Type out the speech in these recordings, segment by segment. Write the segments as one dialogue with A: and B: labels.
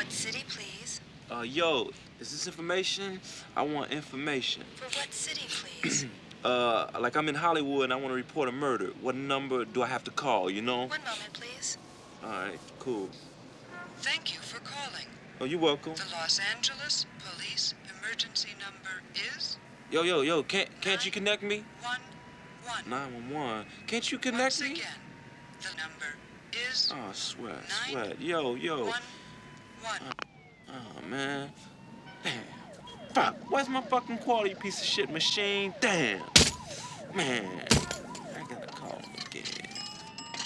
A: What city, please?
B: Yo, is this information? I want information.
A: For what city, please?
B: Like I'm in Hollywood and I want to report a murder. What number do I have to call, you know?
A: 1 moment, please.
B: All right, cool.
C: Thank you for calling.
B: Oh, you're welcome.
C: The Los Angeles Police emergency number is...
B: Yo, can't you connect me?
C: 911.
B: 911. Can't you connect
C: Once
B: me?
C: again, the number is...
B: Oh, sweat. Yo.
C: 911.
B: Oh, man. Damn. Fuck, where's my fucking quality piece of shit machine? Damn. Man, I gotta call him again.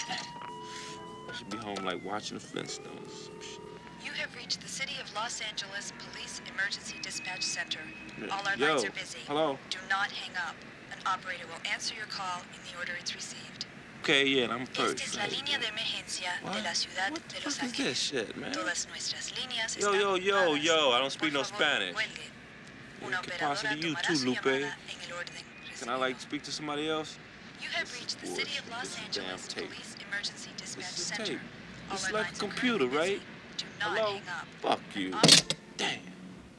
B: I should be home like watching the Flintstones or some shit.
A: You have reached the City of Los Angeles Police Emergency Dispatch Center.
B: Yeah.
A: All our
B: Yo,
A: lines are busy.
B: hello?
A: Do not hang up. An operator will answer your call in the order it's received.
B: Okay, yeah, I'm first.
A: Esta es la línea de emergencia de la ciudad
B: What the
A: de Los
B: fuck is
A: Ángeles.
B: this shit, man?
A: Todas nuestras líneas
B: Yo,
A: están ocupadas.
B: I don't speak no
A: Por favor,
B: Spanish.
A: cuelgue.
B: Yeah,
A: Una
B: capacity
A: operadora
B: you
A: tomará
B: too,
A: su
B: Lupe.
A: llamada en el orden
B: Can I, like, speak to somebody else?
A: You have reached the City of Los Angeles
B: tape.
A: Police Emergency Dispatch
B: This is a
A: Center.
B: tape.
A: All
B: This
A: our
B: is like
A: lines
B: a
A: are
B: computer,
A: currently
B: right?
A: busy. Do not
B: Hello?
A: hang up.
B: Fuck you.
A: An op-
B: Damn.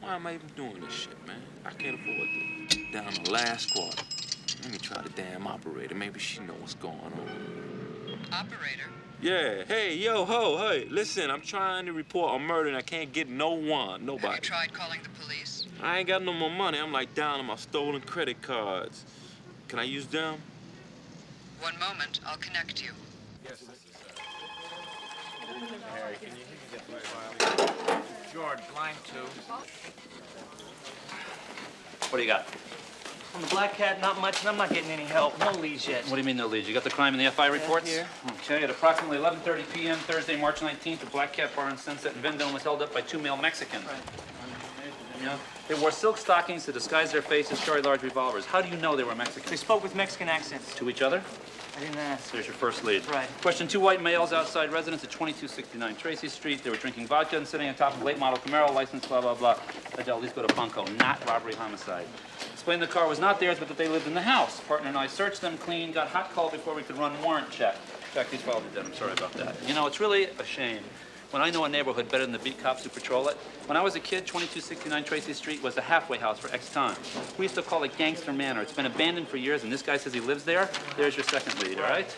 B: Why am I even doing this shit, man? I can't afford this. Down the last quarter. Let me try the damn operator. Maybe she know what's going on.
C: Operator.
B: Yeah. Hey, yo, hey. Listen, I'm trying to report a murder and I can't get nobody.
C: Have you tried calling the police?
B: I ain't got no more money. I'm like down on my stolen credit cards. Can I use them?
C: 1 moment, I'll connect you.
D: Harry, can you get the file? George, line 2.
E: What do you got?
F: On the Black Cat, not much, and I'm not getting any help. No leads yet.
E: What do you mean no leads? You got the crime in the FI reports?
F: here.
E: Okay, at approximately 11:30 p.m. Thursday, March 19th, the Black Cat bar in Sunset and Vendome was held up by 2 male Mexicans.
F: Right.
E: Yeah. They wore silk stockings to disguise their faces, carried large revolvers. How do you know they were
F: They
E: Mexicans?
F: spoke with Mexican accents.
E: To each other?
F: I didn't ask.
E: There's your first lead.
F: Right.
E: Question: 2 white males outside residence at 2269 Tracy Street. They were drinking vodka and sitting on top of a late model Camaro, license, blah, blah, blah. Adele, please go to Bunko. Not robbery, homicide. Explained the car was not theirs, but that they lived in the house. Partner and I searched them clean, got hot call before we could run warrant check. In fact, these files are dead. I'm sorry about that. You know, it's really a shame. When I know a neighborhood better than the beat cops who patrol it. When I was a kid, 2269 Tracy Street was a halfway house for X time. We used to call it Gangster Manor. It's been abandoned for years, and this guy says he lives there. There's your second lead, all right?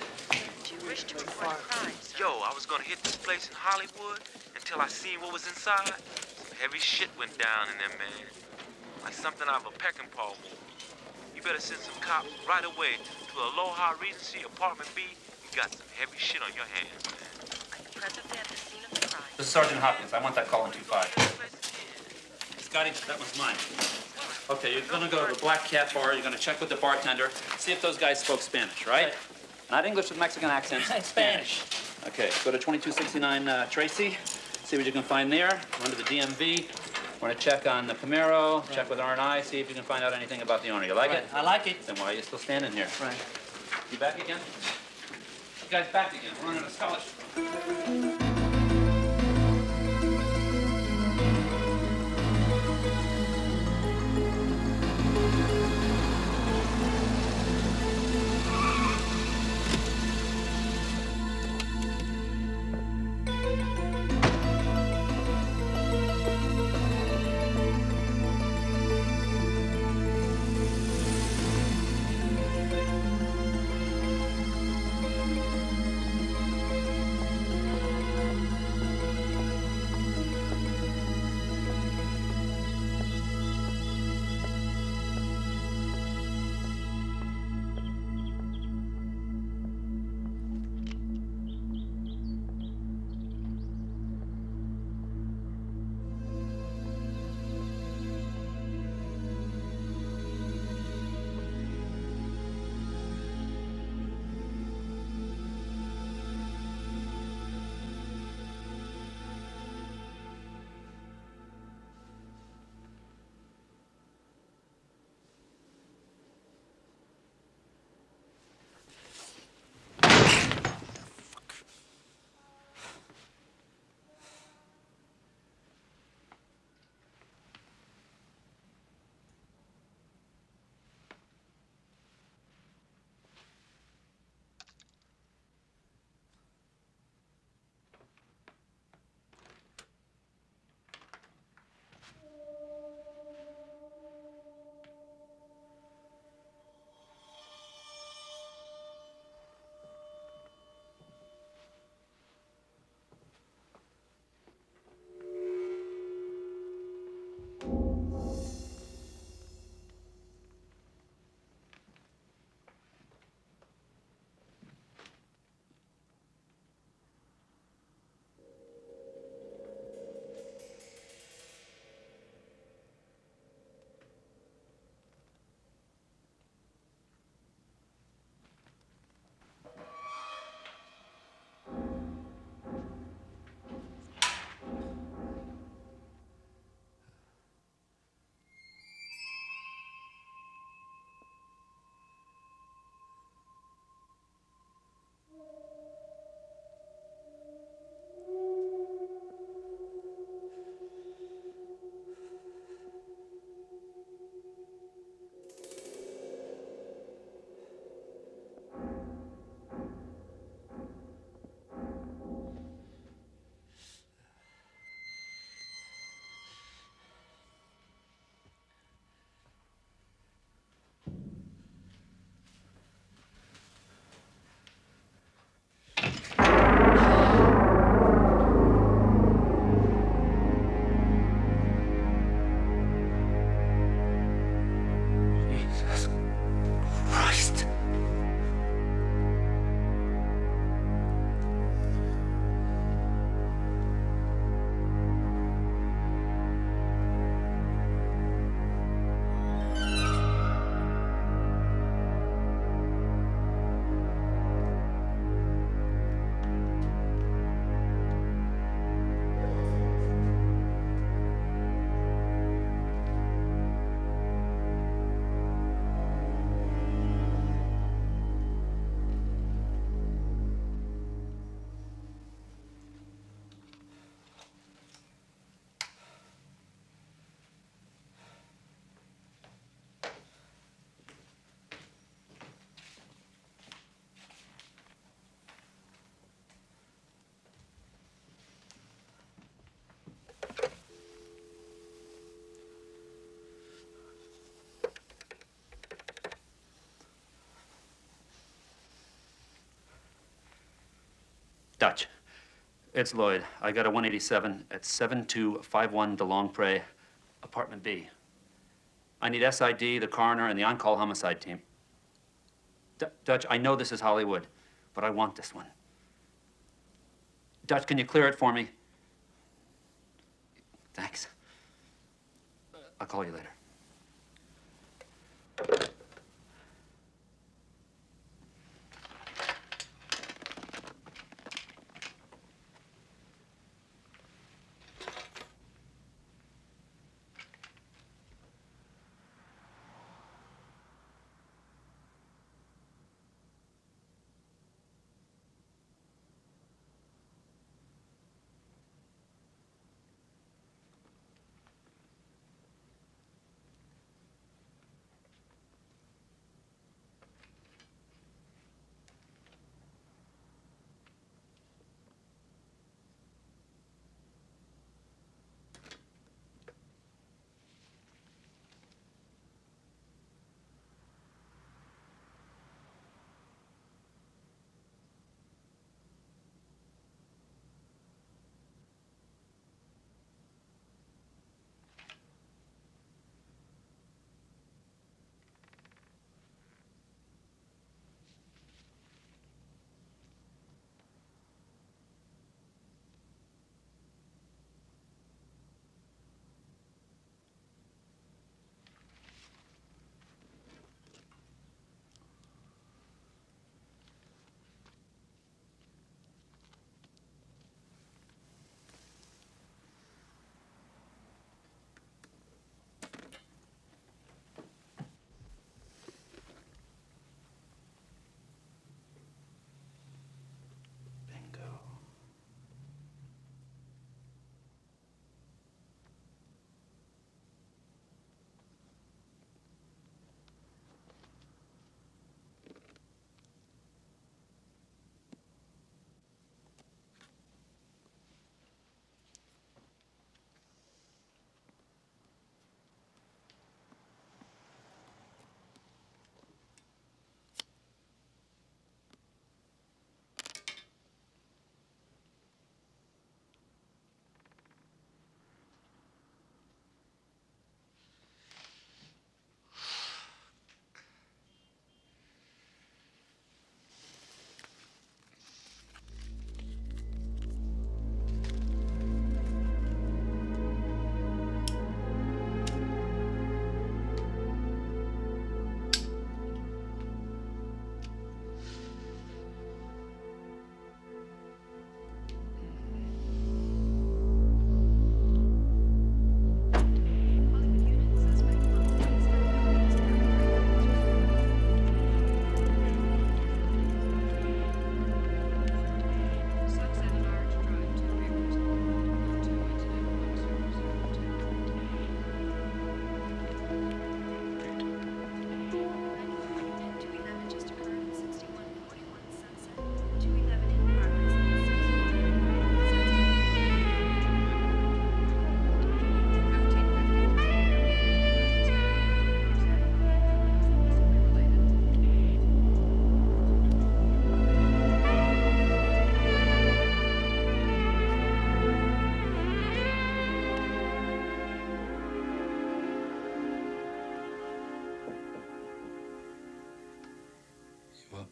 A: Do you wish to report a crime, sir?
B: Yo, I was gonna hit this place in Hollywood until I seen what was inside. Some heavy shit went down in there, man. Like something out of a Peckinpah movie. You better send some cops right away to Aloha Regency, Apartment B. You got some heavy shit on your hands, man.
A: Are you presently at the scene of the crime?
E: This is Sergeant Hopkins. I want that call in 2-5. Scotty, that was mine. Okay, you're gonna go to the Black Cat bar. You're gonna check with the bartender. See if those guys spoke Spanish, right? Not English with Mexican accents.
F: Spanish.
E: Okay, go to 2269 Tracy. See what you can find there. Run to the DMV. We're gonna check on the Camaro. Check with R&I. See if you can find out anything about the owner. You like it?
F: I like it.
E: Then why are you still standing here?
F: Right.
E: You back again? You guys back again. We're running a scholarship. Dutch. It's Lloyd. I got a 187 at 7251 DeLong Prairie, apartment B. I need SID, the coroner, and the on-call homicide team. Dutch, I know this is Hollywood, but I want this one. Dutch, can you clear it for me? Thanks. I'll call you later.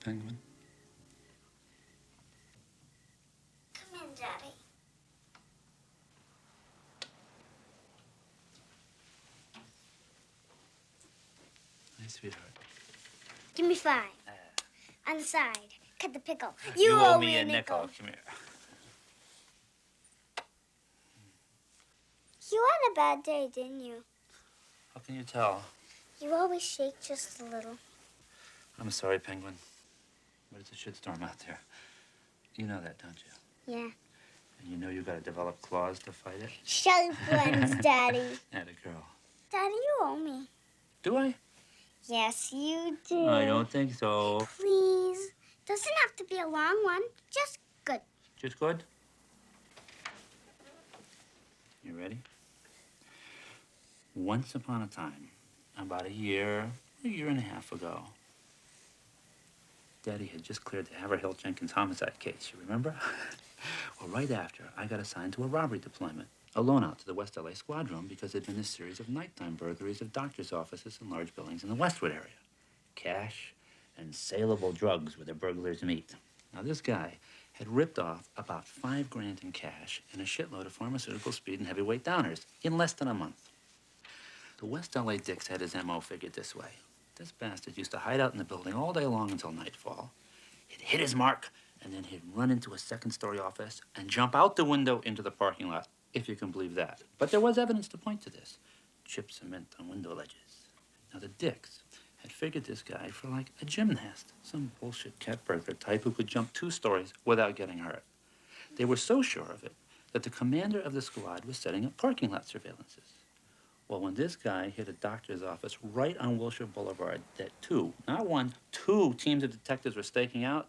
E: Penguin?
G: Come in, Daddy.
E: Hey, sweetheart.
G: Give me 5. On the side. Cut the pickle.
E: You owe me a nickel. Come here.
G: You had a bad day, didn't you?
E: How can you tell?
G: You always shake just a little.
E: I'm sorry, Penguin. But it's a shitstorm out there. You know that, don't you?
G: Yeah.
E: And you know you gotta develop claws to fight it?
G: Sharp ones, Daddy.
E: Atta girl.
G: Daddy, you owe me.
E: Do I?
G: Yes, you do.
E: I don't think so.
G: Please. Doesn't have to be a long one. Just good.
E: Just good? You ready? Once upon a time, about a year and a half ago, Daddy had just cleared the Haverhill Jenkins homicide case, you remember? Well, right after, I got assigned to a robbery deployment, a loan out to the West LA Squadron because there'd been a series of nighttime burglaries of doctors' offices and large buildings in the Westwood area. Cash and saleable drugs where the burglars meet. Now, this guy had ripped off about $5 grand in cash and a shitload of pharmaceutical speed and heavyweight downers in less than a month. The West LA Dicks had his MO figured this way. This bastard used to hide out in the building all day long until nightfall. He'd hit his mark, and then he'd run into a second-story office and jump out the window into the parking lot, if you can believe that. But there was evidence to point to this. Chipped cement on window ledges. Now, the Dicks had figured this guy for like a gymnast, some bullshit cat burglar type who could jump 2 stories without getting hurt. They were so sure of it that the commander of the squad was setting up parking lot surveillances. Well, when this guy hit a doctor's office right on Wilshire Boulevard that 2, not 1, 2 teams of detectives were staking out,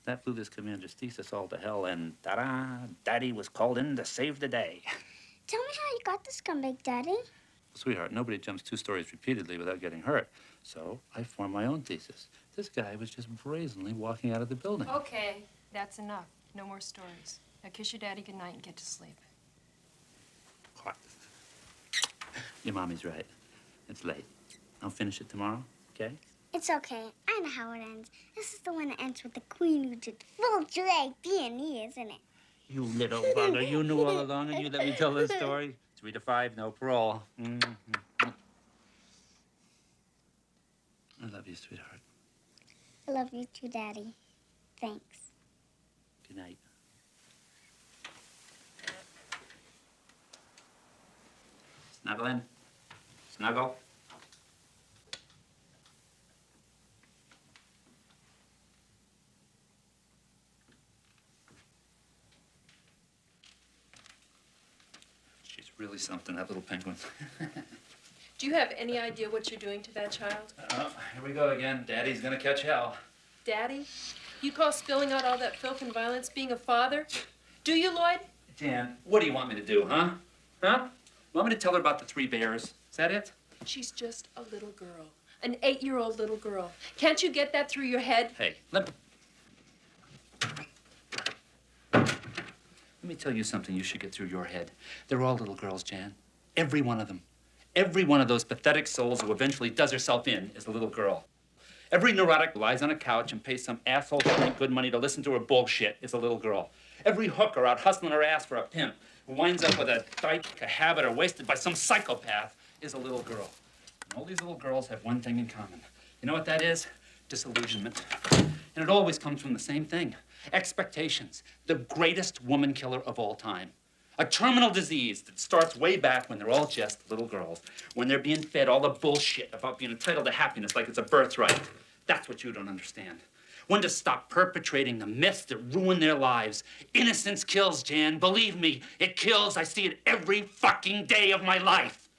E: that blew this commander's thesis all to hell, and ta-da, Daddy was called in to save the day.
G: Tell me how you got the scumbag, Daddy.
E: Sweetheart, nobody jumps 2 stories repeatedly without getting hurt. So I formed my own thesis. This guy was just brazenly walking out of the building.
H: Okay, that's enough. No more stories. Now kiss your daddy goodnight and get to sleep.
E: What? Your mommy's right. It's late. I'll finish it tomorrow, okay?
G: It's okay. I know how it ends. This is the one that ends with the queen who did full drag D&E, isn't it?
E: You little bugger. You knew all along and you let me tell this story. 3 to 5, no parole. I love you, sweetheart.
G: I love you too, Daddy. Thanks.
E: Good night. Snuggle in. Snuggle. She's really something, that little penguin.
H: Do you have any idea what you're doing to that child?
E: Here we go again. Daddy's gonna catch hell.
H: Daddy? You call spilling out all that filth and violence being a father? Do you, Lloyd?
E: Dan, what do you want me to do, huh? Huh? You want me to tell her about the 3 bears? Is that it?
H: She's just a little girl. An 8-year-old little girl. Can't you get that through your head?
E: Hey, let me tell you something you should get through your head. They're all little girls, Jan. Every one of them. Every one of those pathetic souls who eventually does herself in is a little girl. Every neurotic who lies on a couch and pays some asshole to make good money to listen to her bullshit is a little girl. Every hooker out hustling her ass for a pimp who winds up with a dyke, a habit, or wasted by some psychopath is a little girl. And all these little girls have one thing in common. You know what that is? Disillusionment. And it always comes from the same thing. Expectations. The greatest woman killer of all time. A terminal disease that starts way back when they're all just little girls. When they're being fed all the bullshit about being entitled to happiness like it's a birthright. That's what you don't understand. When to stop perpetrating the myths that ruin their lives. Innocence kills, Jan. Believe me, it kills. I see it every fucking day of my life.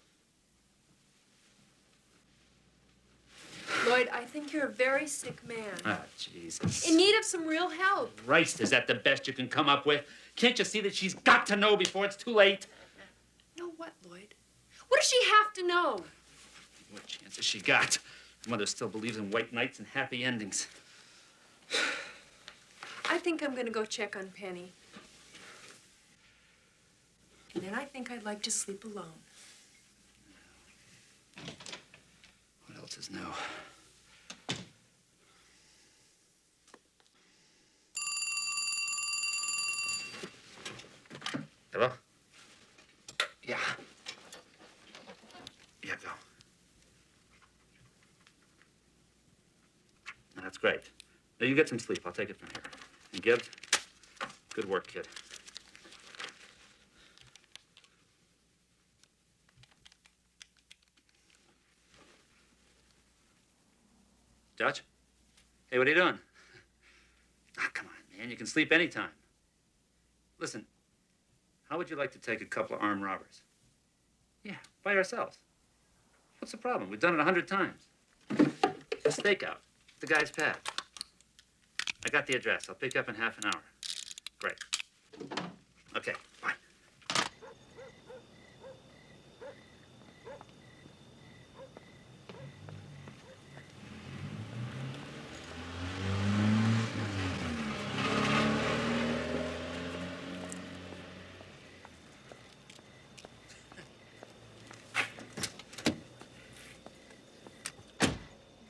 H: Lloyd, I think you're a very sick man.
E: Ah, Jesus.
H: In need of some real help.
E: Christ, is that the best you can come up with? Can't you see that she's got to know before it's too late?
H: Know what, Lloyd? What does she have to know?
E: What chance has she got? Mother still believes in white knights and happy endings.
H: I think I'm gonna go check on Penny. And then I think I'd like to sleep alone.
E: What else is new? Hello? Yeah. Yeah, go. That's great. Now, you get some sleep. I'll take it from here. And Gibbs, good work, kid. Dutch? Hey, what are you doing? Ah, come on, man. You can sleep anytime. Listen, how would you like to take a couple of armed robbers? Yeah, by ourselves. What's the problem? We've done it 100 times. A stakeout. The guy's pad. I got the address. I'll pick you up in half an hour. Great. Okay, bye.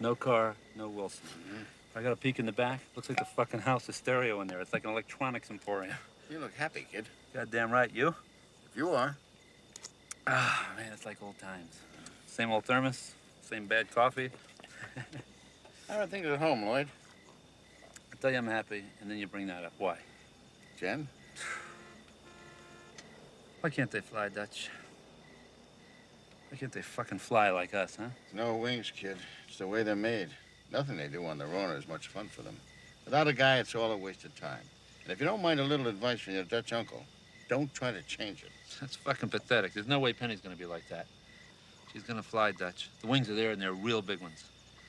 E: No car, no Wilson. I got a peek in the back. Looks like the fucking house is stereo in there. It's like an electronics emporium.
I: You look happy, kid.
E: Goddamn right, you?
I: If you are.
E: Ah, man, it's like old times. Same old thermos, same bad coffee.
I: How are things at home, Lloyd?
E: I tell you I'm happy, and then you bring that up. Why?
I: Jen?
E: Why can't they fly, Dutch? Why can't they fucking fly like us, huh?
I: No wings, kid. It's the way they're made. Nothing they do on their own is much fun for them. Without a guy, it's all a waste of time. And if you don't mind a little advice from your Dutch uncle, don't try to change it.
E: That's fucking pathetic. There's no way Penny's gonna be like that. She's gonna fly, Dutch. The wings are there, and they're real big ones.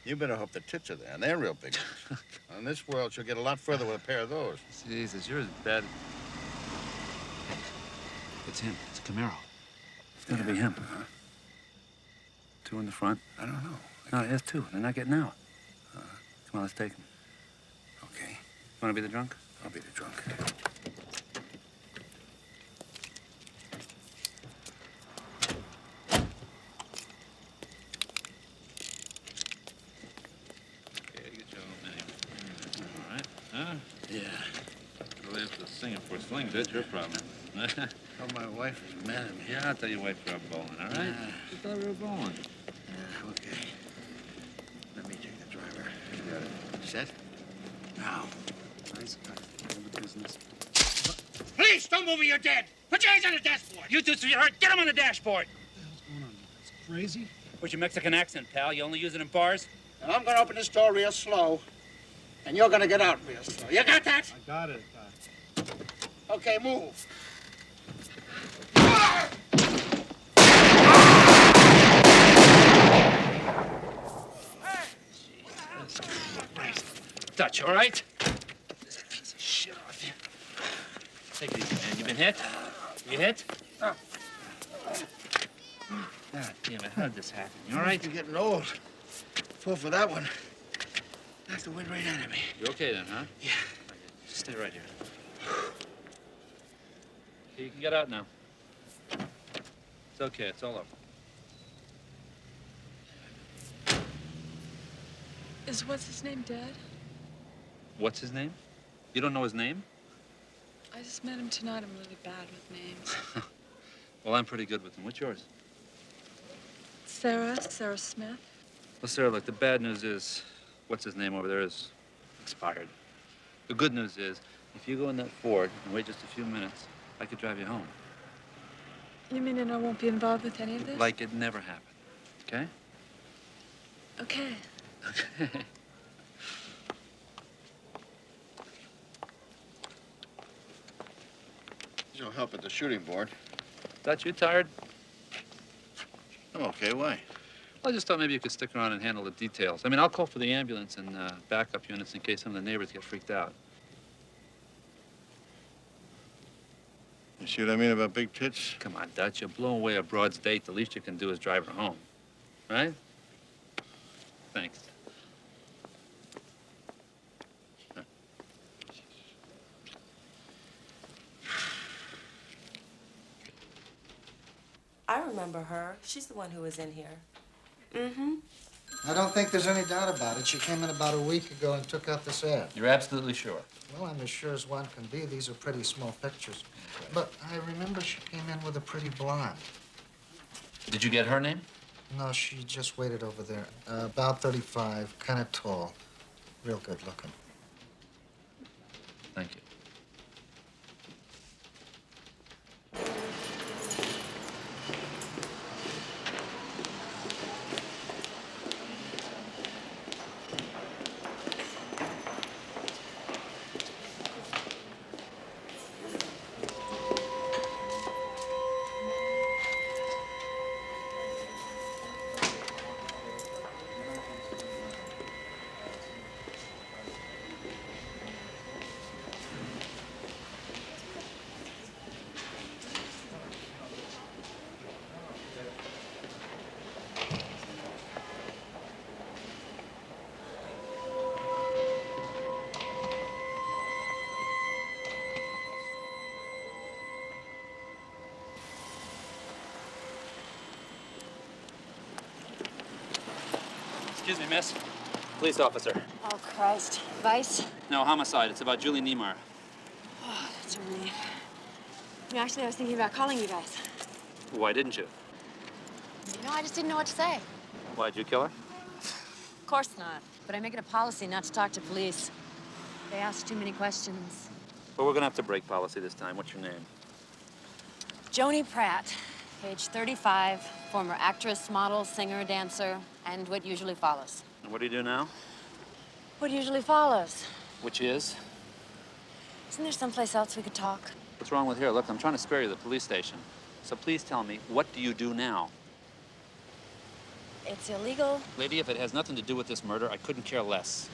I: You better hope the tits are there, and they're real big ones. In this world, she'll get a lot further with a pair of those.
E: Jesus, you're as bad. It's him. It's Camaro. It's gonna be him. Two in the front.
I: I don't know.
E: No, it has two. They're not getting out. Come on, let's take them.
I: Okay,
E: You wanna be the drunk?
I: I'll be the drunk.
E: Okay, get your own name. All right. Huh?
I: Yeah.
E: Well, if the Singapore sling, that's your problem.
I: Oh, my wife is mad at me.
E: Yeah, I'll tell your wife you're bowling, all right? She thought we were bowling.
I: Yeah, okay. Let me take the driver. You got it. Set? Now.
J: Nice guy. In the business.
F: Please, don't move me, you're dead. Put your hands on the dashboard.
E: You two, sweetheart, get him on the dashboard.
J: What the hell's going on? It's crazy.
E: What's your Mexican accent, pal? You only use it in bars?
C: And I'm gonna open this door real slow, and you're gonna get out real slow. You got that?
J: I got it.
C: Okay, move.
E: Dutch, all right? This piece of shit off you. Take it easy, man. You been hit? You hit? God damn it, how did this happen? You all right?
I: You're getting old. Fall for that one. Knocked the wind right out of me.
E: You okay then, huh?
I: Yeah.
E: Just stay right here. Okay, you can get out now. It's okay, it's all over.
H: Is what's his name dead?
E: What's his name? You don't know his name?
H: I just met him tonight. I'm really bad with names.
E: Well, I'm pretty good with them. What's yours?
H: Sarah Smith.
E: Well, Sarah, look, the bad news is, what's his name over there is expired. The good news is, if you go in that Ford and wait just a few minutes, I could drive you home.
H: You mean that I won't be involved with any of this?
E: Like it never happened, okay?
H: Okay.
E: Okay.
I: There's no help at the shooting board.
E: Dutch, you tired?
I: I'm okay. Why?
E: Well, I just thought maybe you could stick around and handle the details. I mean, I'll call for the ambulance and backup units in case some of the neighbors get freaked out.
I: You see what I mean about big tits?
E: Come on, Dutch, you're blowing away a broad's date. The least you can do is drive her home, right? Thanks.
K: I remember her. She's the one who was in here. Mm-hmm.
L: I don't think there's any doubt about it. She came in about a week ago and took out this ad.
E: You're absolutely sure?
L: Well, I'm as sure as one can be. These are pretty small pictures. But I remember she came in with a pretty blonde.
E: Did you get her name?
L: No, she just waited over there. About 35, kind of tall. Real good looking.
E: Thank you. Excuse me, miss. police officer.
M: Oh, Christ. Vice?
E: No, homicide. It's about Julie Niemeyer.
M: Oh, that's a relief. Actually, I was thinking about calling you guys.
E: Why didn't you?
M: You know, I just didn't know what to say.
E: Why'd you kill her?
M: Of course not. But I make it a policy not to talk to police. They ask too many questions.
E: Well, we're gonna have to break policy this time. What's your name?
M: Joni Pratt, age 35, former actress, model, singer, dancer, and what usually follows.
E: And what do you do now?
M: What usually follows?
E: Which is?
M: Isn't there someplace else we could talk?
E: What's wrong with here? Look, I'm trying to spare you the police station. So please tell me, what do you do now?
M: It's illegal.
E: Lady, if it has nothing to do with this murder, I couldn't care less.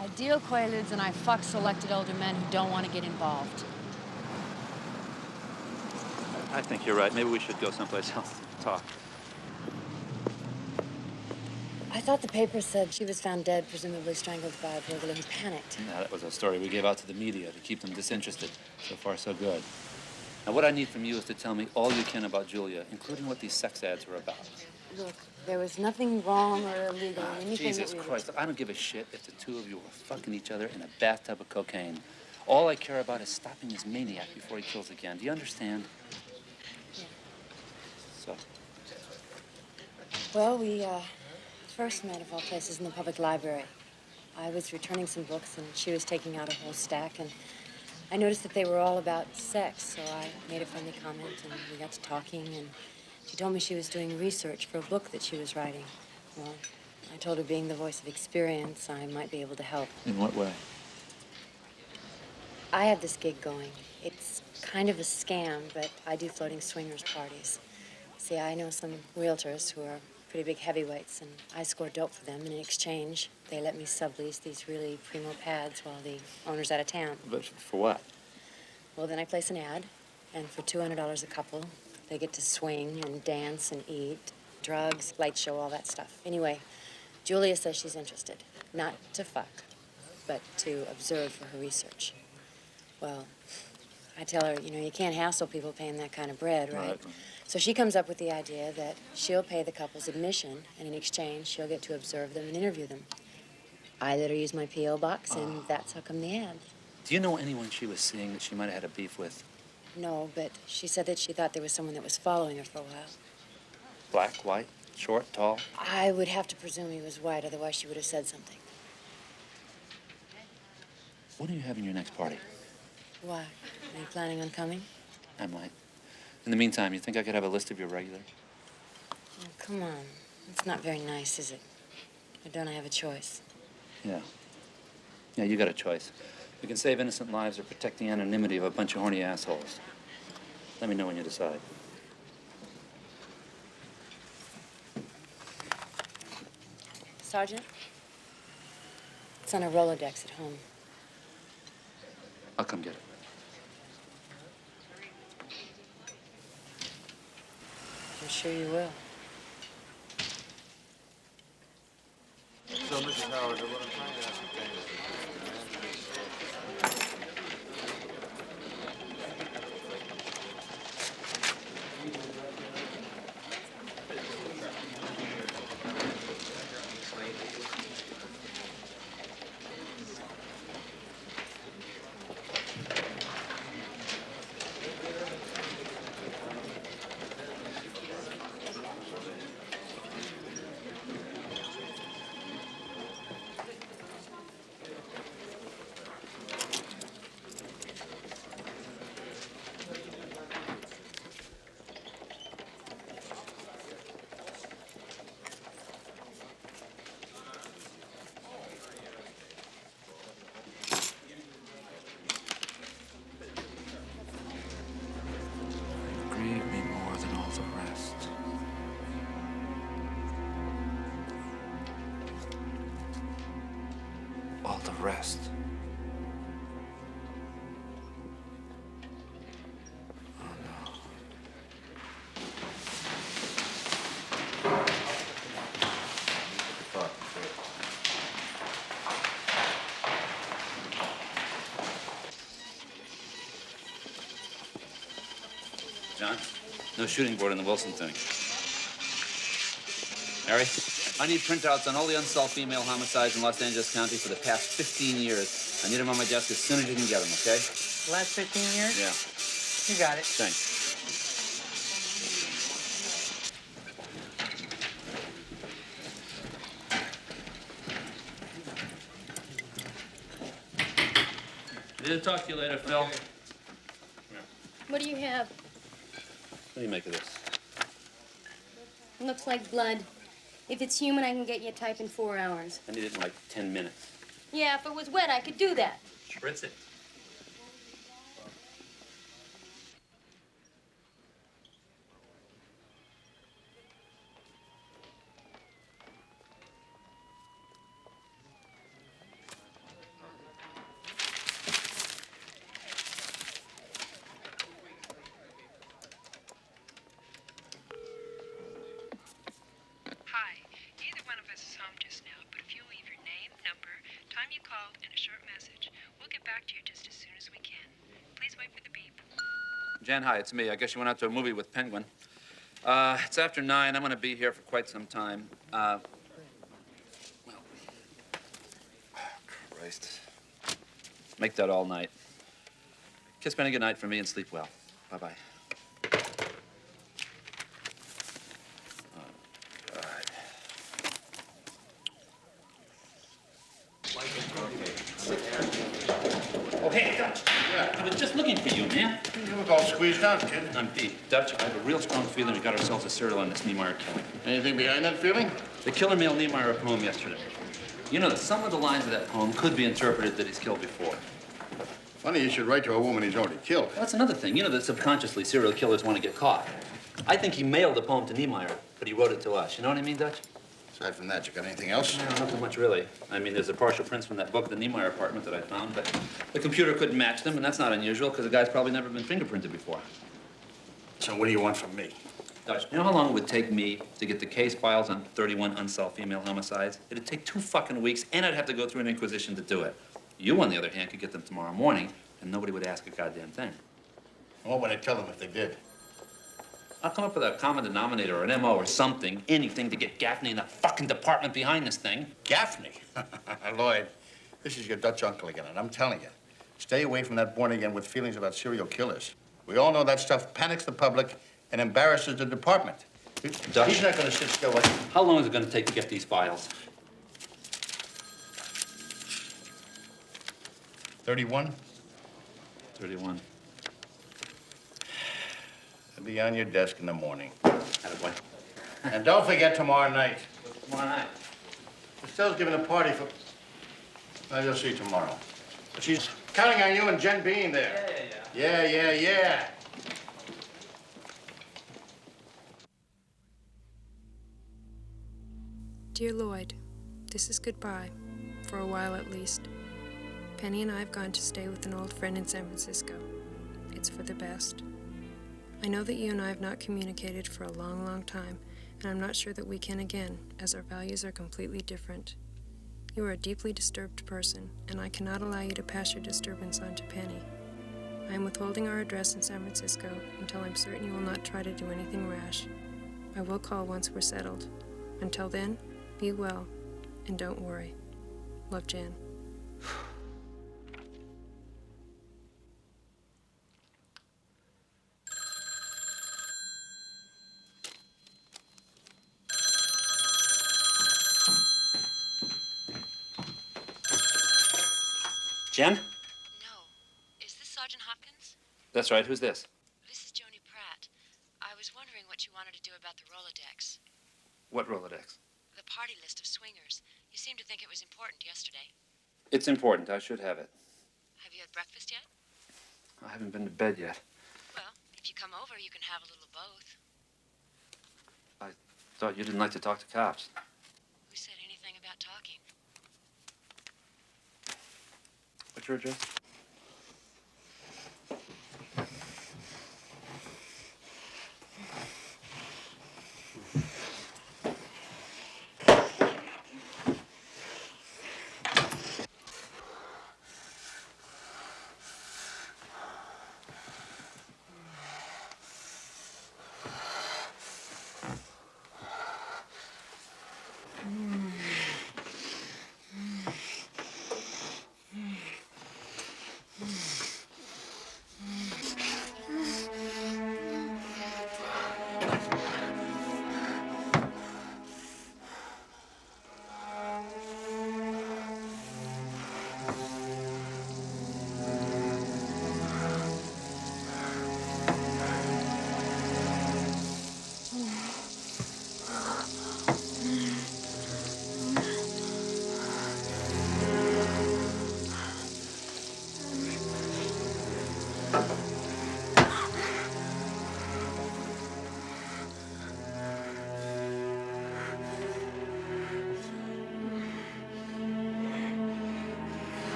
M: I deal quaaludes and I fuck selected older men who don't want to get involved.
E: I think you're right. Maybe we should go someplace else to talk.
M: I thought the paper said she was found dead, presumably strangled by a burglar who panicked.
E: Yeah, that was a story we gave out to the media to keep them disinterested. So far, so good. Now, what I need from you is to tell me all you can about Julia, including what these sex ads were about.
M: Look, there was nothing wrong or illegal in anything
E: Jesus
M: that we
E: Christ, I don't give a shit if the two of you were fucking each other in a bathtub of cocaine. All I care about is stopping this maniac before he kills again. Do you understand?
M: Yeah.
E: So,
M: Well, we first met, of all places, in the public library. I was returning some books, and she was taking out a whole stack, and I noticed that they were all about sex, so I made a friendly comment, and we got to talking, and she told me she was doing research for a book that she was writing. Well, I told her, being the voice of experience, I might be able to help.
E: in what way?
M: I have this gig going. It's kind of a scam, but I do floating swingers parties. See, I know some realtors who are pretty big heavyweights, and I score dope for them, and in exchange, they let me sublease these really primo pads while the owner's out of town.
E: But for what?
M: Well, then I place an ad, and for $200 a couple, they get to swing and dance and eat, drugs, light show, all that stuff. Anyway, Julia says she's interested. Not to fuck, but to observe for her research. Well, I tell her, you know, you can't hassle people paying that kind of bread, right? So she comes up with the idea that she'll pay the couple's admission, and in exchange, she'll get to observe them and interview them. I let her use my P.O. box, and that's how come the ad.
E: Do you know anyone she was seeing that she might have had a beef with?
M: No, but she said that she thought there was someone that was following her for a while.
E: Black, white, short, tall?
M: I would have to presume he was white, otherwise she would have said something.
E: When are you having your next party?
M: Why? Are you planning on coming?
E: I might. In the meantime, you think I could have a list of your regulars?
M: Oh, come on. It's not very nice, is it? Or don't I have a choice?
E: Yeah. Yeah, you got a choice. We can save innocent lives or protect the anonymity of a bunch of horny assholes. Let me know when you decide.
M: Sergeant? It's on a Rolodex at home.
E: I'll come get it.
M: I'm sure you will.
I: So, Mrs. Howard, what I'm trying to ascertain is
E: Grieve me more than all the rest. All the rest. Oh, no. John, no shooting board in the Wilson thing. Harry? I need printouts on all the unsolved female homicides in Los Angeles County for the past 15 years. I need them on my desk as soon as you can get them, okay?
F: The last 15 years?
E: Yeah.
F: You got it.
E: Thanks. I'll talk to you later, Phil.
H: What do you have?
E: What do you make of this?
N: Looks like blood. If it's human, I can get you a type in 4 hours.
E: I need it in like 10 minutes.
N: Yeah, if it was wet, I could do that.
E: Spritz it.
A: Hi. Neither one of us is home just now, but if you leave your name, number, time you called, and a short message, we'll get back to you just as soon as we can. Please wait for the beep.
E: Jan, hi, it's me. I guess you went out to a movie with Penguin. It's after 9. I'm going to be here for quite some time. Well, Christ. Make that all night. Kiss Penny good night for me and sleep well. Bye-bye. Oh, hey, Dutch.
I: Yeah.
E: I was just looking for you, man.
I: You look all squeezed out, kid.
E: I'm Pete. Dutch, I have a real strong feeling we got ourselves a serial on this Niemeyer killing.
I: Anything behind that feeling?
E: The killer mailed Niemeyer a poem yesterday. You know that some of the lines of that poem could be interpreted that he's killed before.
I: Funny you should write to a woman he's already killed.
E: Well, that's another thing. You know that subconsciously serial killers want to get caught. I think he mailed the poem to Niemeyer, but he wrote it to us. You know what I mean, Dutch?
I: Aside from that, you got anything else?
E: No, nothing much, really. I mean, there's a partial prints from that book, The Niemeyer Apartment, that I found, but the computer couldn't match them, and that's not unusual, because the guy's probably never been fingerprinted before.
I: So what do you want from me?
E: Dutch, you know how long it would take me to get the case files on 31 unsolved female homicides? It'd take 2 fucking weeks, and I'd have to go through an inquisition to do it. You, on the other hand, could get them tomorrow morning, and nobody would ask a goddamn thing.
I: What would I tell them if they did?
E: I'll come up with a common denominator or an MO or something, anything to get Gaffney and that fucking department behind this thing.
I: Gaffney? Lloyd, this is your Dutch uncle again, and I'm telling you, stay away from that born-again with feelings about serial killers. We all know that stuff panics the public and embarrasses the department.
E: Dutch,
I: he's not going to sit still like...
E: How long is it going to take to get these files?
I: 31?
E: 31.
I: It'll be on your desk in the morning.
E: Attaboy.
I: And don't forget tomorrow night.
E: Tomorrow night?
I: Estelle's giving a party for... Well, you'll see tomorrow. But she's counting on you and Jen being there. Yeah.
O: Dear Lloyd, this is goodbye, for a while at least. Penny and I have gone to stay with an old friend in San Francisco. It's for the best. I know that you and I have not communicated for a long, long time, and I'm not sure that we can again, as our values are completely different. You are a deeply disturbed person, and I cannot allow you to pass your disturbance on to Penny. I am withholding our address in San Francisco until I'm certain you will not try to do anything rash. I will call once we're settled. Until then, be well, and don't worry. Love, Jan.
E: Jen?
A: No. Is this Sergeant Hopkins?
E: That's right. Who's this?
A: This is Joni Pratt. I was wondering what you wanted to do about the Rolodex.
E: What Rolodex?
A: The party list of swingers. You seemed to think it was important yesterday.
E: It's important. I should have it.
A: Have you had breakfast yet?
E: I haven't been to bed yet.
A: Well, if you come over, you can have a little of both.
E: I thought you didn't like to talk to cops.
A: Who said anything about talking?
E: What's your address?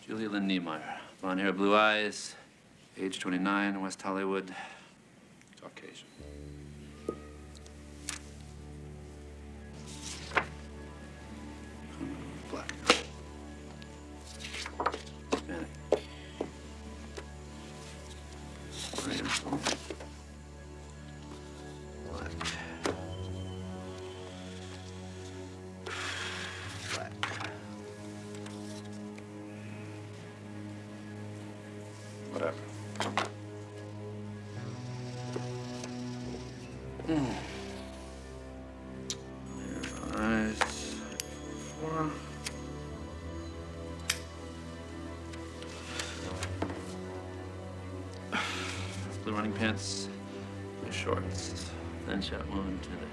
E: Julia Lynn Niemeyer. Blonde hair, blue eyes, age 29, West Hollywood, Caucasian. Black. Hispanic. Black. Black. Whatever. Eyes. 4. Blue running pants, blue shorts. Then shot wound to the head.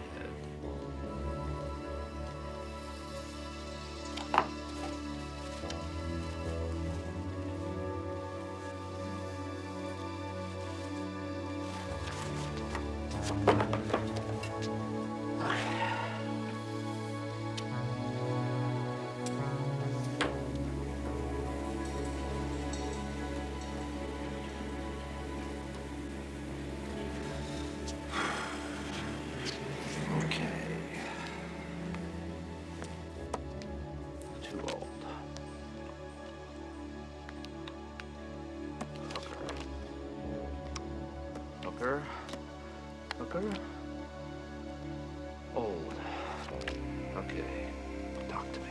E: Too old. Hooker. Hooker. Old. Okay. Talk to me.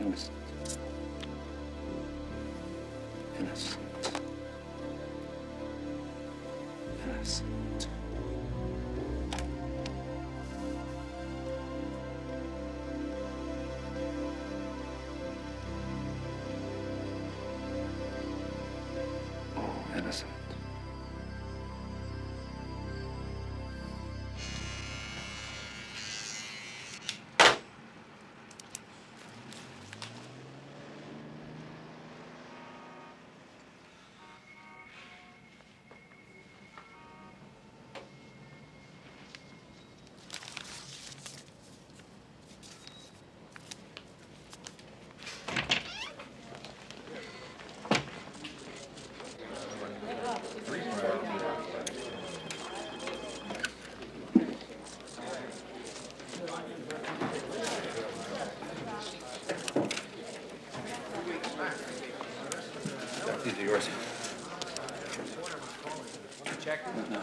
E: Innocent. Innocent. Innocent. Oh, innocent. These are yours.
D: Check?
E: No.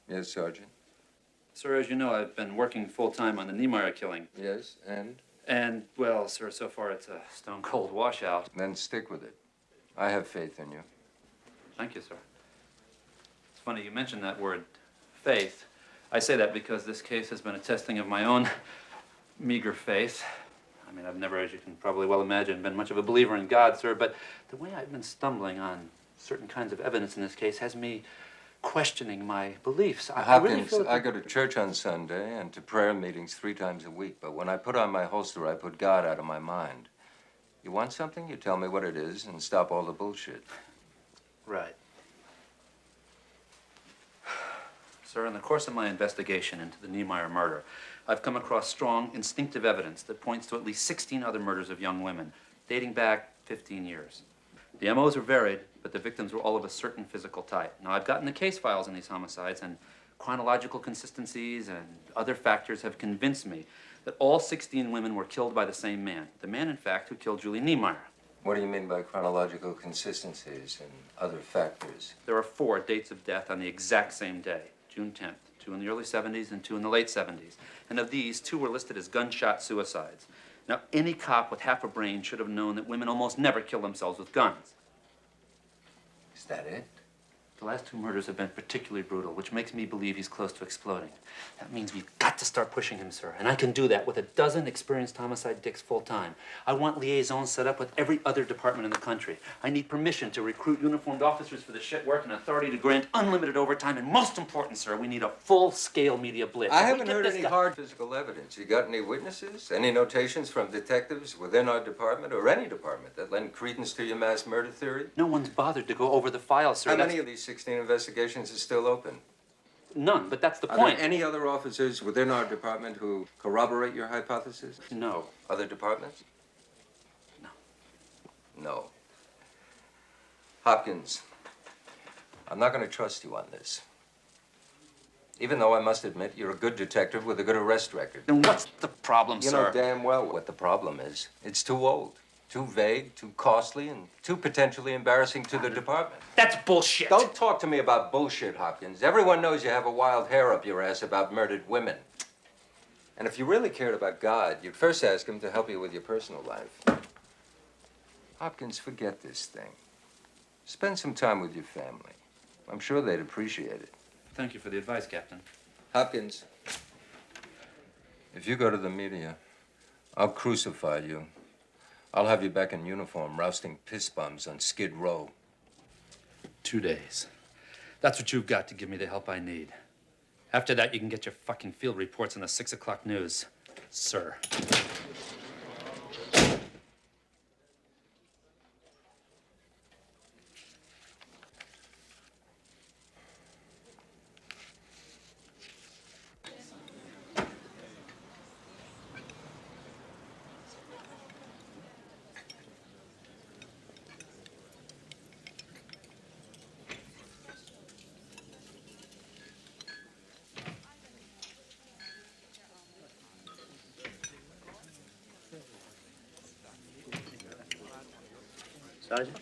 P: Yes, Sergeant.
E: Sir, as you know, I've been working full-time on the Niemeyer killing.
P: Yes, and?
E: And, well, sir, so far it's a stone-cold washout.
P: Then stick with it. I have faith in you.
E: Thank you, sir. It's funny you mentioned that word, faith. I say that because this case has been a testing of my own meager faith. I mean, I've never, as you can probably well imagine, been much of a believer in God, sir, but the way I've been stumbling on certain kinds of evidence in this case has me questioning my beliefs. I really feel that
P: I go to church on Sunday and to prayer meetings 3 times a week, but when I put on my holster, I put God out of my mind. You want something, you tell me what it is and stop all the bullshit.
E: Right. Sir, in the course of my investigation into the Niemeyer murder, I've come across strong, instinctive evidence that points to at least 16 other murders of young women, dating back 15 years. The MOs were varied, but the victims were all of a certain physical type. Now, I've gotten the case files on these homicides, and chronological consistencies and other factors have convinced me that all 16 women were killed by the same man. The man, in fact, who killed Julie Niemeyer.
P: What do you mean by chronological consistencies and other factors?
E: There are 4 dates of death on the exact same day, June 10th, 2 in the early 70s and 2 in the late 70s. And of these, 2 were listed as gunshot suicides. Now, any cop with half a brain should have known that women almost never kill themselves with guns.
P: Is that it?
E: The last 2 murders have been particularly brutal, which makes me believe he's close to exploding. That means we've got to start pushing him, sir. And I can do that with a dozen experienced homicide dicks full-time. I want liaisons set up with every other department in the country. I need permission to recruit uniformed officers for the shit work and authority to grant unlimited overtime. And most important, sir, we need a full-scale media blitz.
P: I
E: If we
P: haven't
E: get
P: heard
E: this
P: any
E: guy-
P: hard physical evidence. You got any witnesses? Any notations from detectives within our department or any department that lend credence to your mass murder theory?
E: No one's bothered to go over the files, sir.
P: How
E: That's-
P: many of these 16 investigations are still open?
E: None, but that's the
P: Are
E: point.
P: there any other officers within our department who corroborate your hypothesis?
E: No.
P: Other departments?
E: No.
P: No. Hopkins, I'm not going to trust you on this. Even though I must admit you're a good detective with a good arrest record.
E: Then what's the problem,
P: You
E: sir?
P: know damn well what the problem is. It's too old, too vague, too costly, and too potentially embarrassing to the department.
E: That's bullshit.
P: Don't talk to me about bullshit, Hopkins. Everyone knows you have a wild hair up your ass about murdered women. And if you really cared about God, you'd first ask him to help you with your personal life. Hopkins, forget this thing. Spend some time with your family. I'm sure they'd appreciate it.
E: Thank you for the advice, Captain.
P: Hopkins, if you go to the media, I'll crucify you. I'll have you back in uniform, rousting piss bombs on Skid Row.
E: 2 days. That's what you've got to give me the help I need. After that, you can get your fucking field reports on the 6 o'clock news, sir.
F: Sergeant?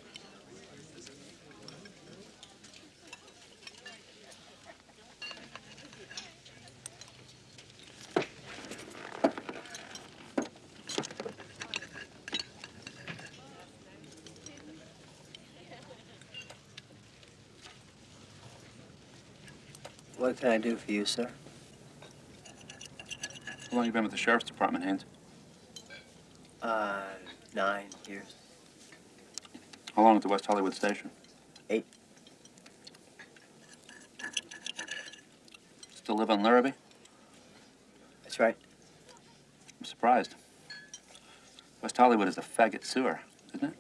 F: What can I do for you, sir?
E: How long you been with the Sheriff's Department, Haynes?
F: 9 years.
E: How long at the West Hollywood station?
F: 8.
E: Still live on Larrabee?
F: That's right.
E: I'm surprised. West Hollywood is a faggot sewer, isn't it?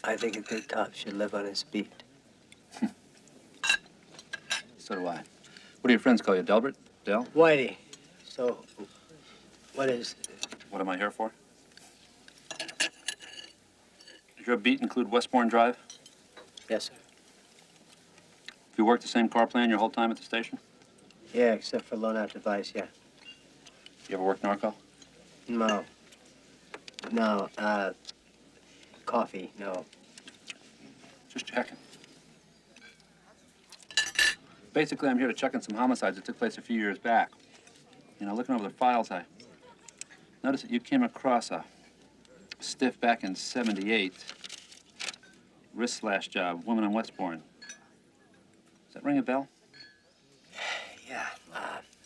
F: I think a good cop should live on his beat.
E: So do I. What do your friends call you, Delbert? Del?
F: Whitey, so what is...
E: What am I here for? Does your beat include Westbourne Drive?
F: Yes, sir.
E: Have you worked the same car plan your whole time at the station?
F: Yeah, except for loan-out device, yeah.
E: You ever worked narco?
F: No. No, coffee, no.
E: Just checking. Basically, I'm here to check on some homicides that took place a few years back. You know, looking over the files, I noticed that you came across a stiff back in '78. Wrist slash job, woman on Westbourne. Does that ring a bell?
F: Yeah,